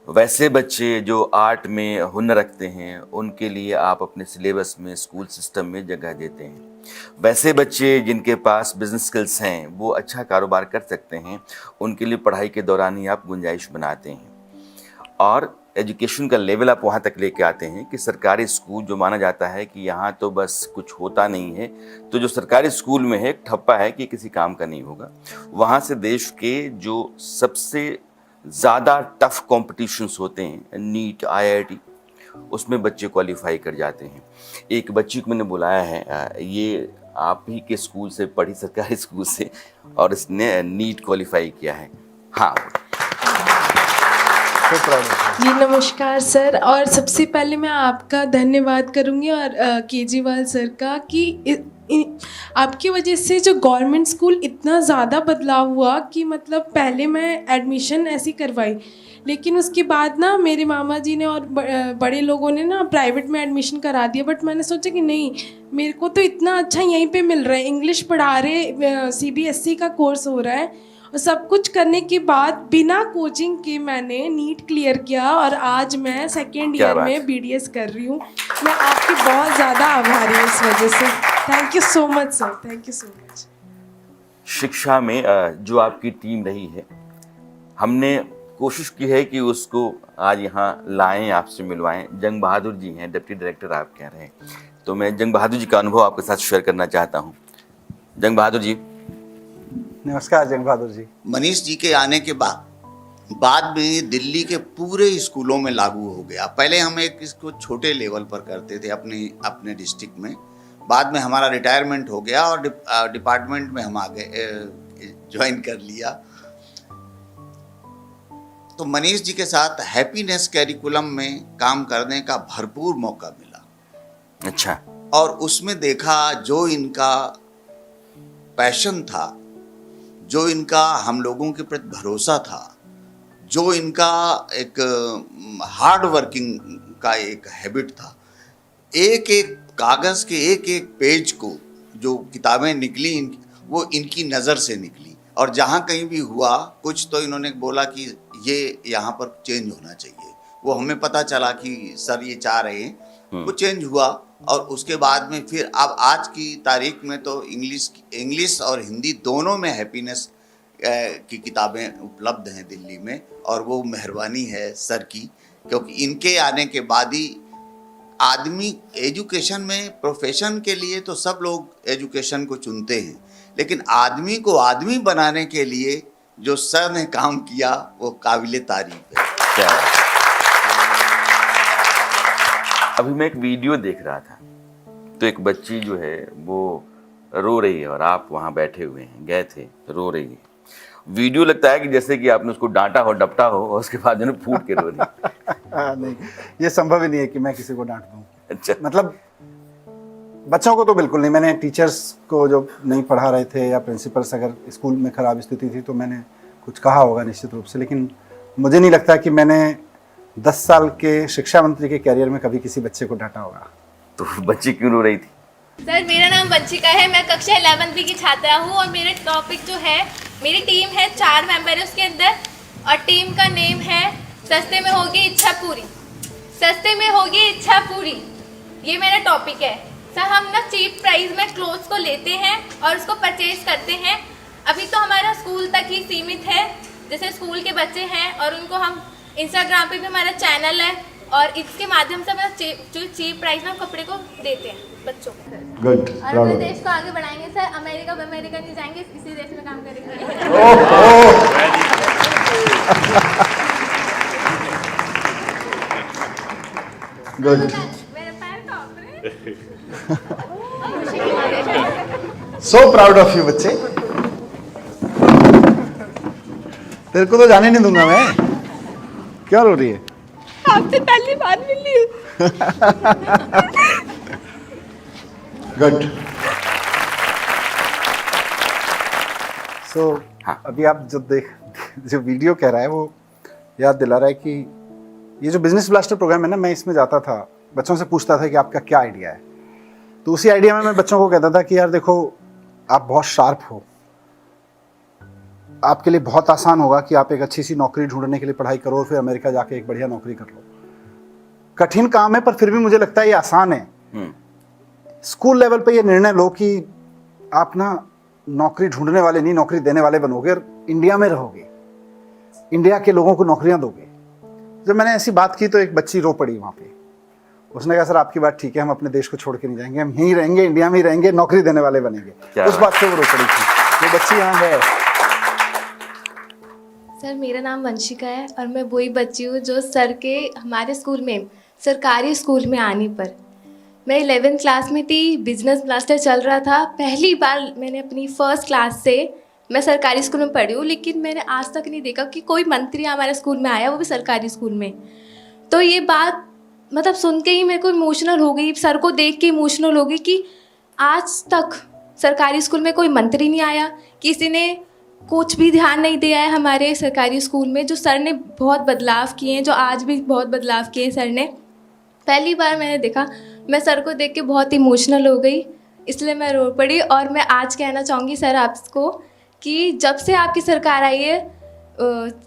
वैसे बच्चे जो आर्ट में हुनर रखते हैं, उनके लिए आप अपने सिलेबस में, स्कूल सिस्टम में जगह देते हैं। वैसे बच्चे जिनके पास बिजनेस स्किल्स हैं, वो अच्छा कारोबार कर सकते हैं, उनके लिए पढ़ाई के दौरान ही आप गुंजाइश बनाते हैं। और एजुकेशन का लेवल आप वहाँ तक लेके आते हैं कि सरकारी स्कूल, जो माना जाता है कि यहाँ तो बस कुछ होता नहीं है, तो जो सरकारी स्कूल में है, ठप्पा है कि किसी काम का नहीं होगा, वहाँ से देश के जो सबसे ज़्यादा टफ कॉम्पिटिशन्स होते हैं, नीट, IIT, उसमें बच्चे क्वालिफाई कर जाते हैं। एक बच्ची को मैंने बुलाया है, ये आप ही के स्कूल से पढ़ी, सरकारी स्कूल से, और इसने नीट क्वालिफाई किया है। हाँ जी नमस्कार सर। और सबसे पहले मैं आपका धन्यवाद करूँगी और केजरीवाल सर का कि आपकी वजह से जो गवर्नमेंट स्कूल इतना ज़्यादा बदलाव हुआ कि मतलब पहले मैं एडमिशन ऐसी करवाई, लेकिन उसके बाद ना मेरे मामा जी ने और बड़े लोगों ने ना प्राइवेट में एडमिशन करा दिया। बट मैंने सोचा कि नहीं, मेरे को तो इतना अच्छा यहीं पे मिल रहा है, इंग्लिश पढ़ा रहे, CBSE का कोर्स हो रहा है, और सब कुछ करने के बाद बिना कोचिंग के मैंने नीट क्लियर किया और आज मैं 2nd ईयर में BDS कर रही हूँ। मैं आपकी बहुत ज़्यादा आभारी हूँ इस वजह से। Thank you so much sir, thank you so much. शिक्षा में जो आपकी टीम रही है, हमने कोशिश की है कि उसको आज यहाँ लाएं, आपसे मिलवाएं। जंग बहादुर जी हैं, डिप्टी डायरेक्टर आप कह रहे हैं, तो मैं जंग बहादुर जी का अनुभव आपके साथ शेयर करना चाहता हूँ। जंग बहादुर जी। नमस्कार जंग बहादुर जी। मनीष जी के आने के बाद में दिल्ली के पूरे स्कूलों में लागू हो गया। पहले हम इसको छोटे लेवल पर करते थे अपने डिस्ट्रिक्ट में, बाद में हमारा रिटायरमेंट हो गया और डिपार्टमेंट में हम आगे ज्वाइन कर लिया। तो मनीष जी के साथ हैप्पीनेस कैरिकुलम में काम करने का भरपूर मौका मिला। अच्छा। और उसमें देखा जो इनका पैशन था, जो इनका हम लोगों के प्रति भरोसा था, जो इनका एक हार्ड वर्किंग का एक हैबिट था, एक एक कागज़ के एक एक पेज को जो किताबें निकली वो इनकी नज़र से निकली। और जहाँ कहीं भी हुआ कुछ तो इन्होंने बोला कि ये यहाँ पर चेंज होना चाहिए। वो हमें पता चला कि सर ये चाह रहे हैं, वो चेंज हुआ। और उसके बाद में फिर अब आज की तारीख में तो इंग्लिश और हिंदी दोनों में हैप्पीनेस की किताबें उपलब्ध हैं दिल्ली में। और वो मेहरबानी है सर की, क्योंकि इनके आने के बाद ही आदमी एजुकेशन में, प्रोफेशन के लिए तो सब लोग एजुकेशन को चुनते हैं, लेकिन आदमी को आदमी बनाने के लिए जो सर ने काम किया वो काबिले तारीफ है। क्या बात। अभी मैं एक वीडियो देख रहा था, तो एक बच्ची जो है वो रो रही है और आप वहाँ बैठे हुए हैं, गए थे, रो रही है। वीडियो लगता है कि जैसे कि आपने उसको डांटा हो, डपटा हो और उसके बाद जो फूट के रो रही है। नहीं, ये संभव ही नहीं है कि मैं किसी को डांट दूं। अच्छा। मतलब बच्चों को तो बिल्कुल नहीं। मैंने टीचर्स को जो नहीं पढ़ा रहे थे या प्रिंसिपल्स अगर स्कूल में ख़राब स्थिति थी तो मैंने कुछ कहा होगा निश्चित रूप से, लेकिन मुझे नहीं लगता कि मैंने 10 साल के शिक्षा मंत्री के कैरियर में कभी किसी बच्चे को डांटा होगा। तो बच्ची क्यों रो रही थी? सर मेरा नाम वंशिका है, मैं कक्षा 11वीं की छात्रा हूँ और मेरा टॉपिक जो है, मेरी टीम है, 4 मेंबर है उसके अंदर, और टीम का नेम है सस्ते में होगी इच्छा पूरी। सस्ते में होगी इच्छा पूरी, ये मेरा टॉपिक है। सर हम ना चीप प्राइस में क्लोथ्स को लेते हैं और उसको परचेज करते हैं। अभी तो हमारा स्कूल तक ही सीमित है, जैसे स्कूल के बच्चे हैं और उनको हम इंस्टाग्राम पे भी हमारा चैनल है और इसके माध्यम से हम जो चीप प्राइस में कपड़े को देते हैं बच्चों को। गुड। और अपने देश को आगे बढ़ाएंगे सर। अमेरिका नहीं जाएंगे, इसी देश में काम करेंगे। गुड। मेरे पैर कांप रहे। सो प्राउड ऑफ यू बच्चे। तेरे को तो जाने नहीं दूंगा मैं। क्या रो रही है? आपसे पहली बार मिली हूँ। गुड। सो अभी आप जो वीडियो कह रहा है वो याद दिला रहा है कि ये जो बिजनेस ब्लास्टर प्रोग्राम है ना, मैं इसमें जाता था, बच्चों से पूछता था कि आपका क्या आइडिया है। तो उसी आइडिया में मैं बच्चों को कहता था कि यार देखो, आप बहुत शार्प हो, आपके लिए बहुत आसान होगा कि आप एक अच्छी सी नौकरी ढूंढने के लिए पढ़ाई करो और फिर अमेरिका जाके एक बढ़िया नौकरी कर लो। कठिन काम है पर फिर भी मुझे लगता है ये आसान है। स्कूल लेवल पे ये निर्णय लो कि आप ना नौकरी ढूंढने वाले नहीं, नौकरी देने वाले बनोगे और इंडिया में रहोगे, इंडिया के लोगों को नौकरियां दोगे। जब मैंने ऐसी बात की तो एक बच्ची रो पड़ी वहाँ पे। उसने कहा सर आपकी बात ठीक है, हम अपने देश को छोड़ के नहीं जाएंगे, हम यहीं रहेंगे, इंडिया में ही रहेंगे, नौकरी देने वाले बनेंगे। उस बात से वो रो पड़ी थी। वो बच्ची यहाँ है। सर मेरा नाम वंशिका है और मैं वही बच्ची हूँ जो सर के हमारे स्कूल में, सरकारी स्कूल में आने पर, मैं 11th क्लास में थी, बिजनेस ब्लास्टर चल रहा था। पहली बार मैंने अपनी फर्स्ट क्लास से, मैं सरकारी स्कूल में पढ़ी हूँ, लेकिन मैंने आज तक नहीं देखा कि कोई मंत्री हमारे स्कूल में आया, वो भी सरकारी स्कूल में। तो ये बात मतलब सुन के ही मेरे को इमोशनल हो गई, सर को देख के इमोशनल हो गई कि आज तक सरकारी स्कूल में कोई मंत्री नहीं आया, किसी ने कुछ भी ध्यान नहीं दिया है हमारे सरकारी स्कूल में। जो सर ने बहुत बदलाव किए हैं, जो आज भी बहुत बदलाव किए सर ने, पहली बार मैंने देखा। मैं सर को देख के बहुत इमोशनल हो गई, इसलिए मैं रो पड़ी। और मैं आज कहना चाहूँगी सर आपको कि जब से आपकी सरकार आई है,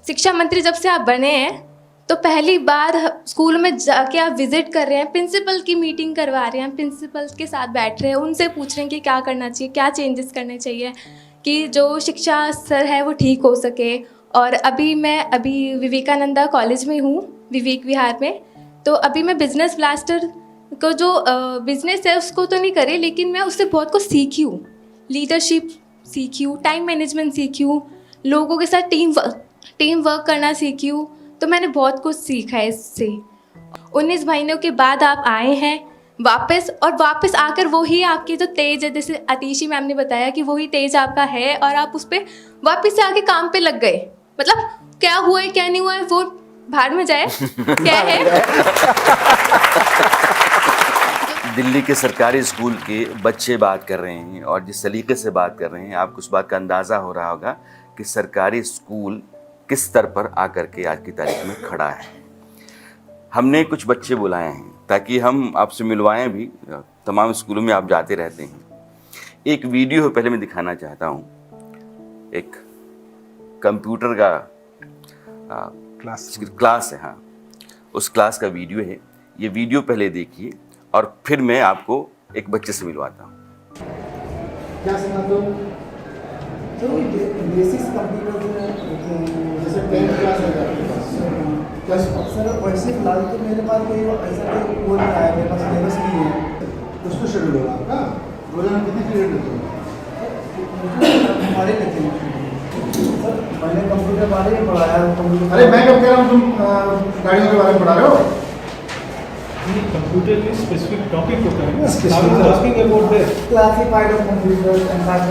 शिक्षा मंत्री जब से आप बने हैं, तो पहली बार स्कूल में जाके आप विज़िट कर रहे हैं, प्रिंसिपल की मीटिंग करवा रहे हैं, प्रिंसिपल के साथ बैठ रहे हैं, उनसे पूछ रहे हैं कि क्या करना चाहिए, क्या चेंजेस करने चाहिए कि जो शिक्षा स्तर है वो ठीक हो सके। और मैं विवेकानंदा कॉलेज में हूँ, विवेक विहार में। तो अभी मैं बिजनेस ब्लास्टर को जो बिज़नेस है उसको तो नहीं करे, लेकिन मैं उससे बहुत कुछ सीखी हूँ। लीडरशिप सीखी हूँ, टाइम मैनेजमेंट सीखी हूँ, लोगों के साथ टीम वर्क करना सीखी हूँ। तो मैंने बहुत कुछ सीखा है इससे। 19 महीनों के बाद आप आए हैं वापस आकर वही आपकी जो तेज है, जैसे आतिशी मैम ने बताया कि वही तेज आपका है और आप उस पर वापस से आके काम पे लग गए। मतलब क्या हुआ है क्या नहीं हुआ है वो भाड़ में जाए, क्या है। दिल्ली के सरकारी स्कूल के बच्चे बात कर रहे हैं और जिस तरीके से बात कर रहे हैं आपको उस बात का अंदाज़ा हो रहा होगा कि सरकारी स्कूल किस स्तर पर आकर के आज की तारीख में खड़ा है। हमने कुछ बच्चे बुलाए हैं ताकि हम आपसे मिलवाएं भी, तमाम स्कूलों में आप जाते रहते हैं। एक वीडियो पहले मैं दिखाना चाहता हूं, एक कंप्यूटर का क्लास है, हाँ उस क्लास का वीडियो है। ये वीडियो पहले देखिए और फिर मैं आपको एक बच्चे से मिलवाता हूँ। क्या सिखाते हो? तो बेसिक्स कंप्यूटर जैसे 10th क्लास है क्या सर? वैसे फिलहाल तो मेरे पास कोई ऐसा कोई कोड नहीं आया, मेरे पास सिलेबस नहीं है। उसको शेड्यूल होगा आपका? रोजाना कितने पीरियड लेते हो? हमारे लेते हैं सर। मैंने कंप्यूटर बारे में पढ़ाया कंप्यूटर। अरे मैं कब कह रहा हूँ तुम गाड़ियों के बारे में पढ़ा रहे हो? कंप्यूटर में स्पेसिफिक टॉपिक होता है ना, asking about that classified of computer and computer.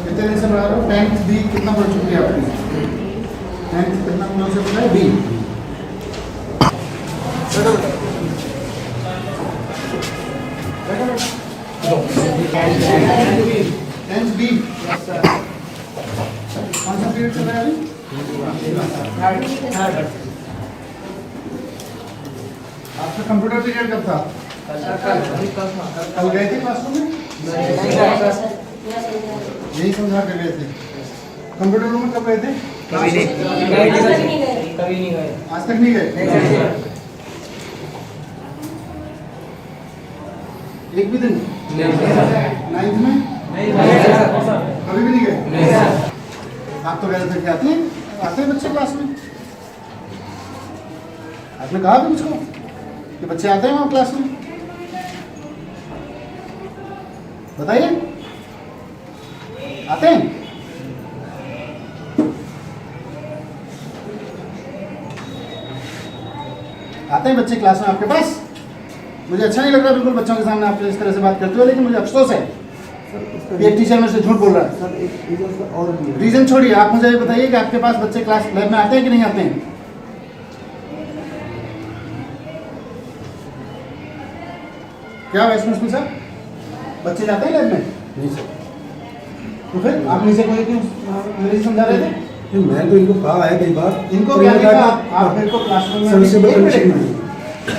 कितने दिन से पढ़ा रहे हो? 10th बी कितना पढ़ चुकी है आपने? 10th कितना कौन से पढ़ा है? बी। टेंथ बी कौन सा पीरियड चल रहा है अभी? आपका कंप्यूटर पीरियड कब था? कल गए थे क्लासरूम में? यही समझा कर गए थे। कंप्यूटर रूम में कब गए थे? कभी नहीं गए। आज तक नहीं गए? एक भी दिन? 9th में? कभी भी नहीं गए? आप तो गए थे, क्या आते हैं बच्चे क्लास में? आपने कहा भी मुझको कि बच्चे आते हैं वहाँ क्लास में? बताइए, आते हैं? आते हैं बच्चे क्लास में आपके पास? मुझे अच्छा नहीं लग रहा बिल्कुल बच्चों के सामने आप इस तरह से बात करते हो, लेकिन मुझे अफसोस है कि एक टीचर मुझसे झूठ बोल रहा है। सर एक रीजन छोड़िए, आप मुझे ये बताइए कि आपके पास बच्चे क्लास लैब में आते हैं कि नहीं आते हैं? क्या वाइस प्रिंसिपल साहब, बच्चे जाते हैं लैब में? नहीं सर। तो फिर आप नीचे कोई क्यों अंग्रेजी समझा रहे थे? मैं तो इनको कहा है कई बार। इनको क्या कहा? आप मेरे को क्लासरूम में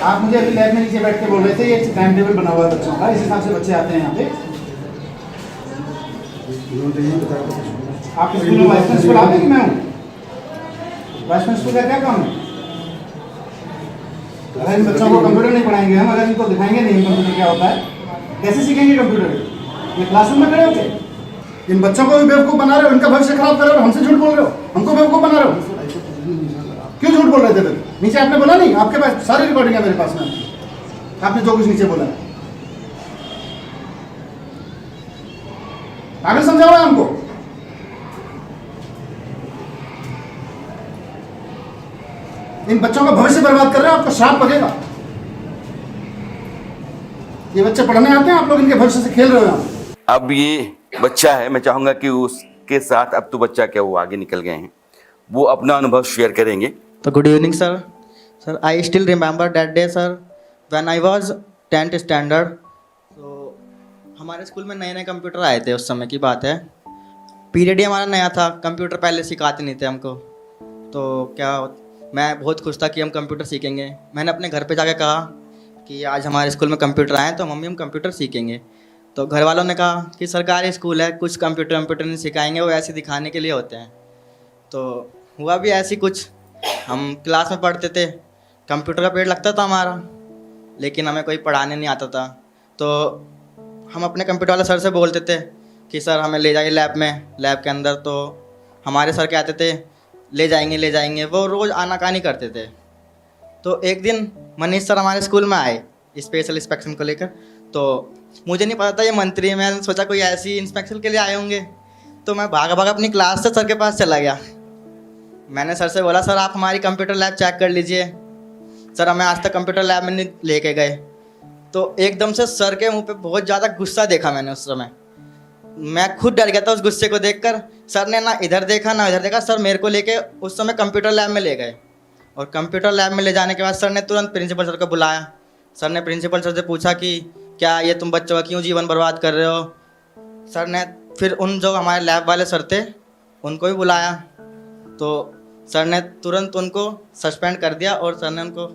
आप मुझे अभी लैब में नीचे बैठ के बोल रहे थे ये टाइम टेबल बना हुआ है बच्चों का, इस हिसाब से बच्चे आते हैं यहाँ पे। आपके स्कूल में वाइस प्रिंसिपल आप हैं कि मैं हूँ? वाइस प्रिंसिपल का क्या काम है? अगर इन बच्चों को कंप्यूटर नहीं पढ़ाएंगे हम, अगर इनको दिखाएंगे नहीं कंप्यूटर क्या होता है, कैसे सीखेंगे कंप्यूटर? ये क्लासरूम में खड़े होके इन बच्चों को भी बेवकूफ़ बना रहे हो, इनका भविष्य खराब कर रहे हो, हमसे झूठ बोल रहे हो, हमको बेवकूफ़ बना रहे हो। क्यों झूठ बोल रहे थे फिर? नीचे आपने बोला नहीं? आपके पास सारी रिकॉर्डिंग है मेरे पास में, आपने जो कुछ नीचे बोला। आगे समझाओ हमको। इन बच्चों का भविष्य बर्बाद कर रहे हो, आपको श्राप लगेगा। ये बच्चे पढ़ने आते हैं, आप लोग इनके भविष्य से खेल रहे हो। अब ये बच्चा है, मैं चाहूँगा कि उसके साथ, अब तो बच्चा क्या वो आगे निकल गए हैं, वो अपना अनुभव शेयर करेंगे। तो good evening sir. Sir I still remember that day sir when I was 10th standard. तो हमारे स्कूल में नए नए कंप्यूटर आए थे, उस समय की बात है। पीरियड ही हमारा नया था, कंप्यूटर पहले सिखाते नहीं थे हमको। तो क्या मैं बहुत खुश था कि हम कंप्यूटर सीखेंगे। मैंने अपने घर पे जाके कहा कि आज हमारे स्कूल में कंप्यूटर आए तो मम्मी हम कंप्यूटर सीखेंगे। तो घर वालों ने कहा कि सरकारी स्कूल है, कुछ कंप्यूटर नहीं सिखाएंगे, वो ऐसे दिखाने के लिए होते हैं। तो हुआ भी ऐसी कुछ। हम क्लास में पढ़ते थे, कंप्यूटर का पीरियड लगता था हमारा, लेकिन हमें कोई पढ़ाने नहीं आता था। तो हम अपने कंप्यूटर वाले सर से बोलते थे कि सर हमें ले जाइए लैब में, लैब के अंदर। तो हमारे सर कहते थे ले जाएंगे। वो रोज़ आनाकानी करते थे। तो एक दिन मनीष सर हमारे स्कूल में आए स्पेशल इंस्पेक्शन को लेकर। तो मुझे नहीं पता था ये मंत्री है, मैंने सोचा कोई ऐसी इंस्पेक्शन के लिए आए होंगे। तो मैं भागा भागा अपनी क्लास से सर के पास चला गया। मैंने सर से बोला, सर आप हमारी कंप्यूटर लैब चेक कर लीजिए। सर हमें आज तक कंप्यूटर लैब में नहीं लेके गए। तो एकदम से सर के मुंह पे बहुत ज़्यादा गुस्सा देखा मैंने उस समय। मैं खुद डर गया था उस गुस्से को देखकर। सर ने ना इधर देखा ना इधर देखा, सर मेरे को लेके उस समय कंप्यूटर लैब में ले गए। और कंप्यूटर लैब में ले जाने के बाद सर ने तुरंत प्रिंसिपल सर को बुलाया। सर ने प्रिंसिपल सर से पूछा कि क्या ये तुम बच्चों का क्यों जीवन बर्बाद कर रहे हो। सर ने फिर उन जो हमारे लैब वाले सर थे उनको भी बुलाया। तो सर ने तुरंत उनको सस्पेंड कर दिया और सर ने उनको,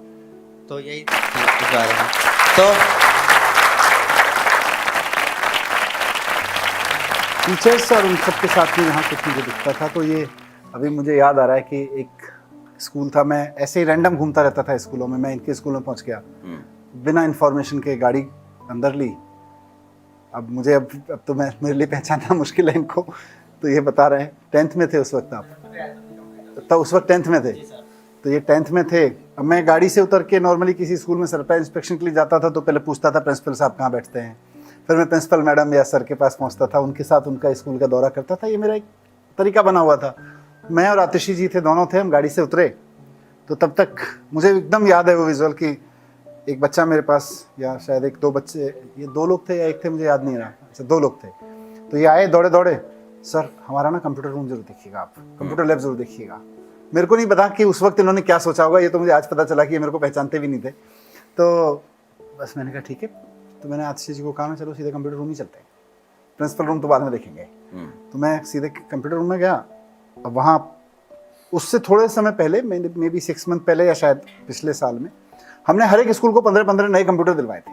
तो यही इस बारे में। तो टीचर्स और उन सब के साथ में यहाँ कुछ मुझे दिखता था। तो ये अभी मुझे याद आ रहा है कि एक स्कूल था, मैं ऐसे ही रैंडम घूमता रहता था स्कूलों में। मैं इनके स्कूल में पहुँच गया बिना इन्फॉर्मेशन के, गाड़ी अंदर ली। अब मुझे अब तो मैं मेरे लिए पहचानना मुश्किल है इनको। तो ये बता रहे हैं 10th में थे उस वक्त आप? तो उस वक्त 10th में थे। तो ये 10th में थे। अब मैं गाड़ी से उतर के नॉर्मली किसी स्कूल में सरप्राइज इंस्पेक्शन के लिए जाता था तो पहले पूछता था प्रिंसिपल साहब कहाँ बैठते हैं। फिर मैं प्रिंसिपल मैडम या सर के पास पहुँचता था, उनके साथ उनका स्कूल का दौरा करता था। ये मेरा एक तरीका बना हुआ था। मैं और आतिशी जी थे, दोनों थे। हम गाड़ी से उतरे तो तब तक मुझे एकदम याद है वो विजुअल कि एक बच्चा मेरे पास, या शायद एक दो बच्चे, ये 2 लोग थे या एक थे मुझे याद नहीं रहा, अच्छा 2 लोग थे। तो ये आए दौड़े दौड़े, सर हमारा ना कंप्यूटर रूम जरूर देखिएगा, आप कंप्यूटर लैब जरूर देखिएगा। मेरे को नहीं पता कि उस वक्त इन्होंने क्या सोचा होगा, ये तो मुझे आज पता चला कि ये मेरे को पहचानते भी नहीं थे। तो बस मैंने कहा ठीक है। तो मैंने आतिशी जी को कहा चलो सीधे कंप्यूटर रूम ही चलते हैं, प्रिंसिपल रूम तो बाद में देखेंगे। तो मैं सीधे कंप्यूटर रूम में गया। अब वहाँ उससे थोड़े समय पहले, मे बी 6 मंथ पहले या शायद पिछले साल में, हमने हर एक स्कूल को 15-15 नए कंप्यूटर दिलवाए थे।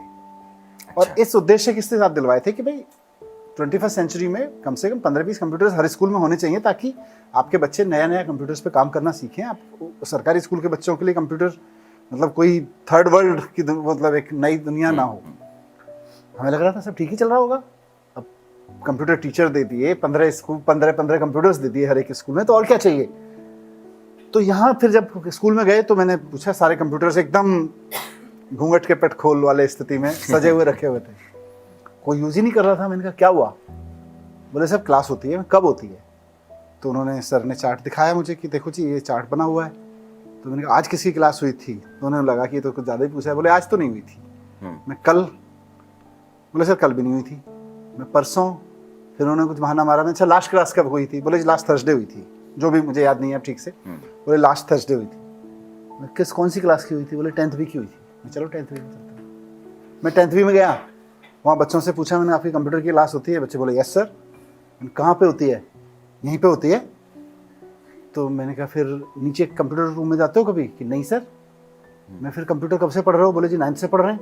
और इस उद्देश्य के साथ दिलवाए थे कि भाई 21st सेंचुरी में कम से कम 15-20 कंप्यूटर्स हर स्कूल में होने चाहिए, ताकि आपके बच्चे नया नया कंप्यूटर्स पे काम करना सीखें। आप सरकारी स्कूल के बच्चों के लिए कंप्यूटर मतलब कोई थर्ड वर्ल्ड की मतलब एक नई दुनिया ना हो। हमें लग रहा था सब ठीक ही चल रहा होगा। अब कंप्यूटर टीचर दे दिए, 15 कंप्यूटर्स दे दिए हर एक स्कूल में, तो और क्या चाहिए। तो यहाँ फिर जब स्कूल में गए तो मैंने पूछा, सारे कंप्यूटर्स एकदम घूंघट के पेट खोल वाले स्थिति में सजे हुए रखे हुए थे, कोई यूज ही नहीं कर रहा था। मैंने कहा क्या हुआ? बोले सब क्लास होती है। कब होती है? तो उन्होंने, सर ने चार्ट दिखाया मुझे कि देखो जी ये चार्ट बना हुआ है। तो मैंने कहा आज किसकी क्लास हुई थी? तो उन्होंने लगा कि तो कुछ ज़्यादा ही पूछा है। बोले आज तो नहीं हुई थी। मैं कल? बोले सर कल भी नहीं हुई थी। मैं परसों? फिर उन्होंने कुछ बहाना मारा। मैं अच्छा लास्ट क्लास कब हुई थी? बोले लास्ट थर्सडे हुई थी, जो भी मुझे याद नहीं है अब ठीक से। बोले लास्ट थर्सडे हुई थी। मैं किस कौन सी क्लास की हुई थी? बोले 10th भी की हुई थी। मैं चलो 10th भी में चलता हूँ। मैं 10th भी में गया, वहाँ बच्चों से पूछा मैंने आपकी कंप्यूटर की क्लास होती है? बच्चे बोले यस सर। कहाँ पे होती है? यहीं पे होती है। तो मैंने कहा फिर नीचे कंप्यूटर रूम में जाते हो कभी? कि नहीं सर। मैं फिर कंप्यूटर कब से पढ़ रहे हो? बोले जी 9th से पढ़ रहे हैं।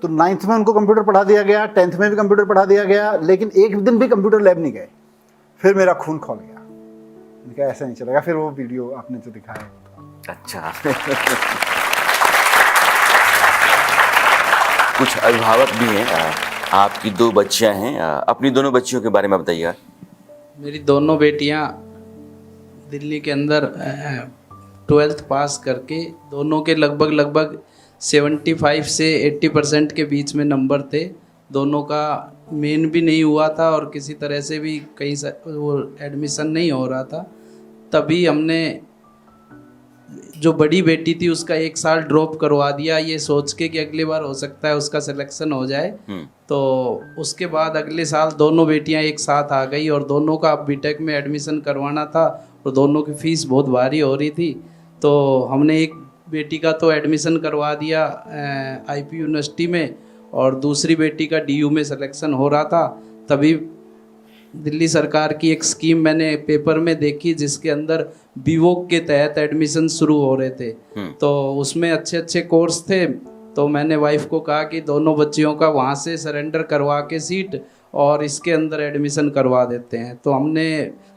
तो 9th में उनको कंप्यूटर पढ़ा दिया गया, 10th में भी कंप्यूटर पढ़ा दिया गया, लेकिन एक दिन भी कंप्यूटर लैब नहीं गए। फिर मेरा खून खौल गया। मैंने कहा ऐसा नहीं चलेगा। फिर वो वीडियो आपने जो दिखाया। अच्छा कुछ अभिभावक भी हैं, आपकी 2 बच्चियां हैं, अपनी दोनों बच्चियों के बारे में बताइएगा। मेरी दोनों बेटियां दिल्ली के अंदर 12th पास करके, दोनों के लगभग 75 से 80% के बीच में नंबर थे। दोनों का मेन भी नहीं हुआ था और किसी तरह से भी कहीं वो एडमिशन नहीं हो रहा था। तभी हमने जो बड़ी बेटी थी उसका 1 साल ड्रॉप करवा दिया, ये सोच के कि अगली बार हो सकता है उसका सिलेक्शन हो जाए। तो उसके बाद अगले साल दोनों बेटियां एक साथ आ गई और दोनों का बीटेक में एडमिशन करवाना था और दोनों की फ़ीस बहुत भारी हो रही थी। तो हमने एक बेटी का तो एडमिशन करवा दिया IP यूनिवर्सिटी में और दूसरी बेटी का DU में सिलेक्शन हो रहा था। तभी दिल्ली सरकार की एक स्कीम मैंने पेपर में देखी जिसके अंदर बीवोक के तहत एडमिशन शुरू हो रहे थे। तो उसमें अच्छे कोर्स थे। तो मैंने वाइफ को कहा कि दोनों बच्चियों का वहाँ से सरेंडर करवा के सीट और इसके अंदर एडमिशन करवा देते हैं। तो हमने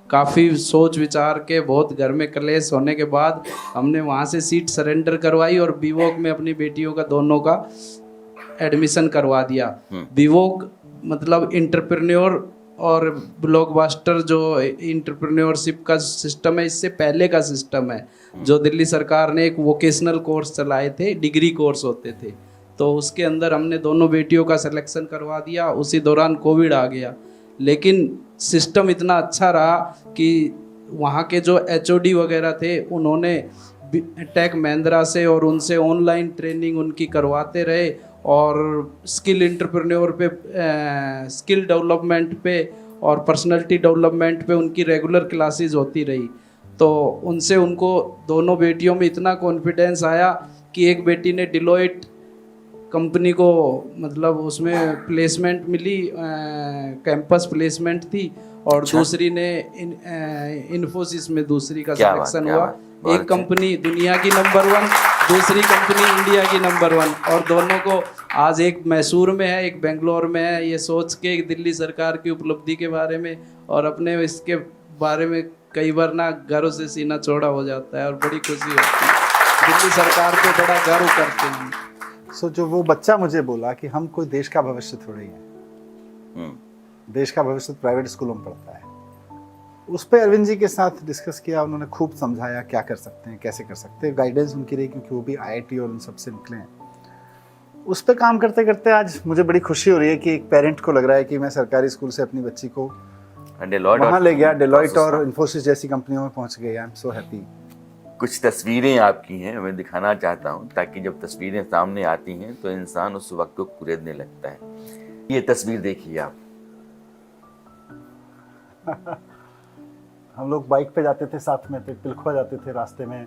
काफ़ी सोच विचार के, बहुत घर में क्लेश होने के बाद हमने वहाँ से सीट सरेंडर करवाई और बीवोक में अपनी बेटियों का दोनों का एडमिशन करवा दिया। बीवोक मतलब इंटरप्रेन्योर और ब्लॉकबस्टर जो इंटरप्रेन्योरशिप का सिस्टम है, इससे पहले का सिस्टम है जो दिल्ली सरकार ने एक वोकेशनल कोर्स चलाए थे, डिग्री कोर्स होते थे। तो उसके अंदर हमने दोनों बेटियों का सिलेक्शन करवा दिया। उसी दौरान कोविड आ गया, लेकिन सिस्टम इतना अच्छा रहा कि वहाँ के जो HOD वगैरह थे उन्होंने टेक महिंद्रा से और उनसे ऑनलाइन ट्रेनिंग उनकी करवाते रहे और स्किल एंटरप्रेन्योर पे, स्किल डेवलपमेंट पे और पर्सनालिटी डेवलपमेंट पे उनकी रेगुलर क्लासेस होती रही। तो उनसे उनको दोनों बेटियों में इतना कॉन्फिडेंस आया कि एक बेटी ने डिलॉयट कंपनी को मतलब उसमें प्लेसमेंट मिली, कैंपस प्लेसमेंट थी, और दूसरी ने इन्फोसिस में दूसरी का सिलेक्शन हुआ। एक कंपनी दुनिया की नंबर 1, दूसरी कंपनी इंडिया की नंबर 1, और दोनों को आज एक मैसूर में है, एक बेंगलोर में है। ये सोच के दिल्ली सरकार की उपलब्धि के बारे में और अपने इसके बारे में कई बार ना गर्व से सीना चौड़ा हो जाता है और बड़ी खुशी होती है। दिल्ली सरकार पे बड़ा गर्व करते हैं। सो जो वो बच्चा मुझे बोला कि हम कोई देश का भविष्य थोड़े ही है, देश का भविष्य प्राइवेट स्कूलों में पढ़ता है, उस पर अरविंद जी के साथ डिस्कस किया। उन्होंने खूब समझाया क्या कर सकते हैं, कैसे कर सकते हैं, गाइडेंस उनकी रही क्योंकि वो भी IIT और उन सबसे निकले हैं। उस पर काम करते करते आज मुझे बड़ी खुशी हो रही है कि एक पेरेंट को लग रहा है कि मैं सरकारी स्कूल से अपनी बच्ची को वहाँ ले गया, डेलॉयट और इन्फोसिस जैसी कंपनियों में पहुँच गई। आई एम सो हैप्पी। कुछ तस्वीरें आपकी हैं, मैं दिखाना चाहता हूं ताकि जब तस्वीरें सामने आती हैं तो इंसान उस वक्त को कुरेदने लगता है। ये तस्वीर देखिए आप। हम लोग बाइक पे जाते थे, साथ में थे, पिलखुआ जाते थे। रास्ते में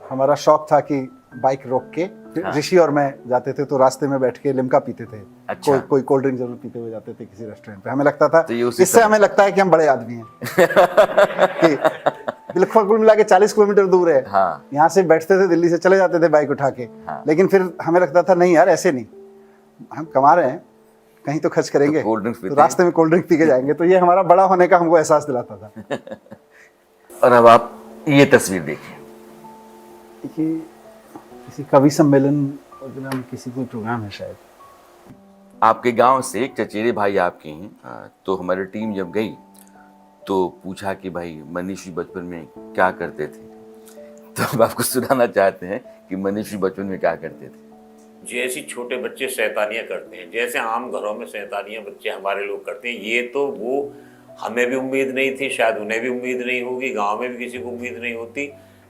हमारा शौक था कि बाइक रोक के ऋषि और मैं जाते थे तो रास्ते में बैठ के लिम्का पीते थे। अच्छा। कोई कोल्ड ड्रिंक जरूर पीते हुए जाते थे किसी रेस्टोरेंट पे। हमें लगता था तो इससे हमें लगता है कि हम बड़े आदमी हैं कि बिल्कुल कुल मिला के 40 किलोमीटर दूर है। हाँ। यहाँ से बैठते थे, दिल्ली से चले जाते थे बाइक उठा के। हाँ। लेकिन फिर हमें लगता था नहीं यार, ऐसे नहीं, हम कमा रहे हैं, कहीं तो खर्च करेंगे, तो कोल्ड ड्रिंक्स तो रास्ते में कोल्ड ड्रिंक पी के जाएंगे। तो ये हमारा बड़ा होने का हमको एहसास दिलाता था। और अब आप ये तस्वीर देखिए। देखिए किसी कवि सम्मेलन वगैरह में किसी कोई प्रोग्राम है शायद। आपके गांव से एक चचेरे भाई आपके हैं, तो हमारी टीम जब गई तो पूछा कि भाई मनीष जी बचपन में क्या करते थे, तो हम आपको सुनाना चाहते हैं कि मनीष जी बचपन में क्या करते थे। जैसी छोटे बच्चे शैतानियाँ करते हैं, जैसे आम घरों में शैतानियाँ बच्चे हमारे लोग करते हैं, ये तो वो हमें भी उम्मीद नहीं थी, शायद उन्हें भी उम्मीद नहीं होगी, गांव में भी किसी को उम्मीद नहीं होती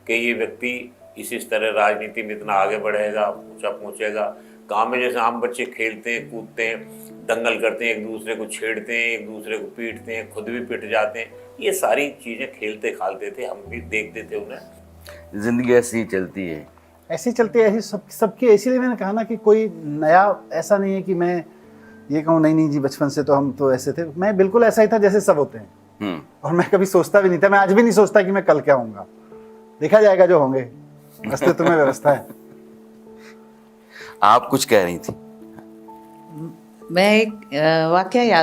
कि ये व्यक्ति इस तरह राजनीति में इतना आगे बढ़ेगा, ऊंचा पहुंचेगा। गांव में जैसे आम बच्चे खेलते हैं, कूदते हैं, दंगल करते हैं, एक दूसरे को छेड़ते हैं, एक दूसरे को पीटते हैं, खुद भी पिट जाते हैं, ये सारी चीज़ें खेलते खालते थे, हम भी देखते थे उन्हें। जिंदगी ऐसी ही चलती है, ऐसी चलती है, ऐसी सबकी। इसीलिए मैंने कहा ना कि कोई नया ऐसा नहीं है कि मैं ये कहूँ नहीं जी बचपन से तो हम तो ऐसे थे। मैं बिल्कुल ऐसा ही था जैसे सब होते हैं, और मैं कभी सोचता भी नहीं था, मैं आज भी नहीं सोचता कि मैं कल क्या होऊंगा, देखा जाएगा जो होंगे, अस्तित्व में व्यवस्था है। आप कुछ कह रही थी। मैं एक वाकया याद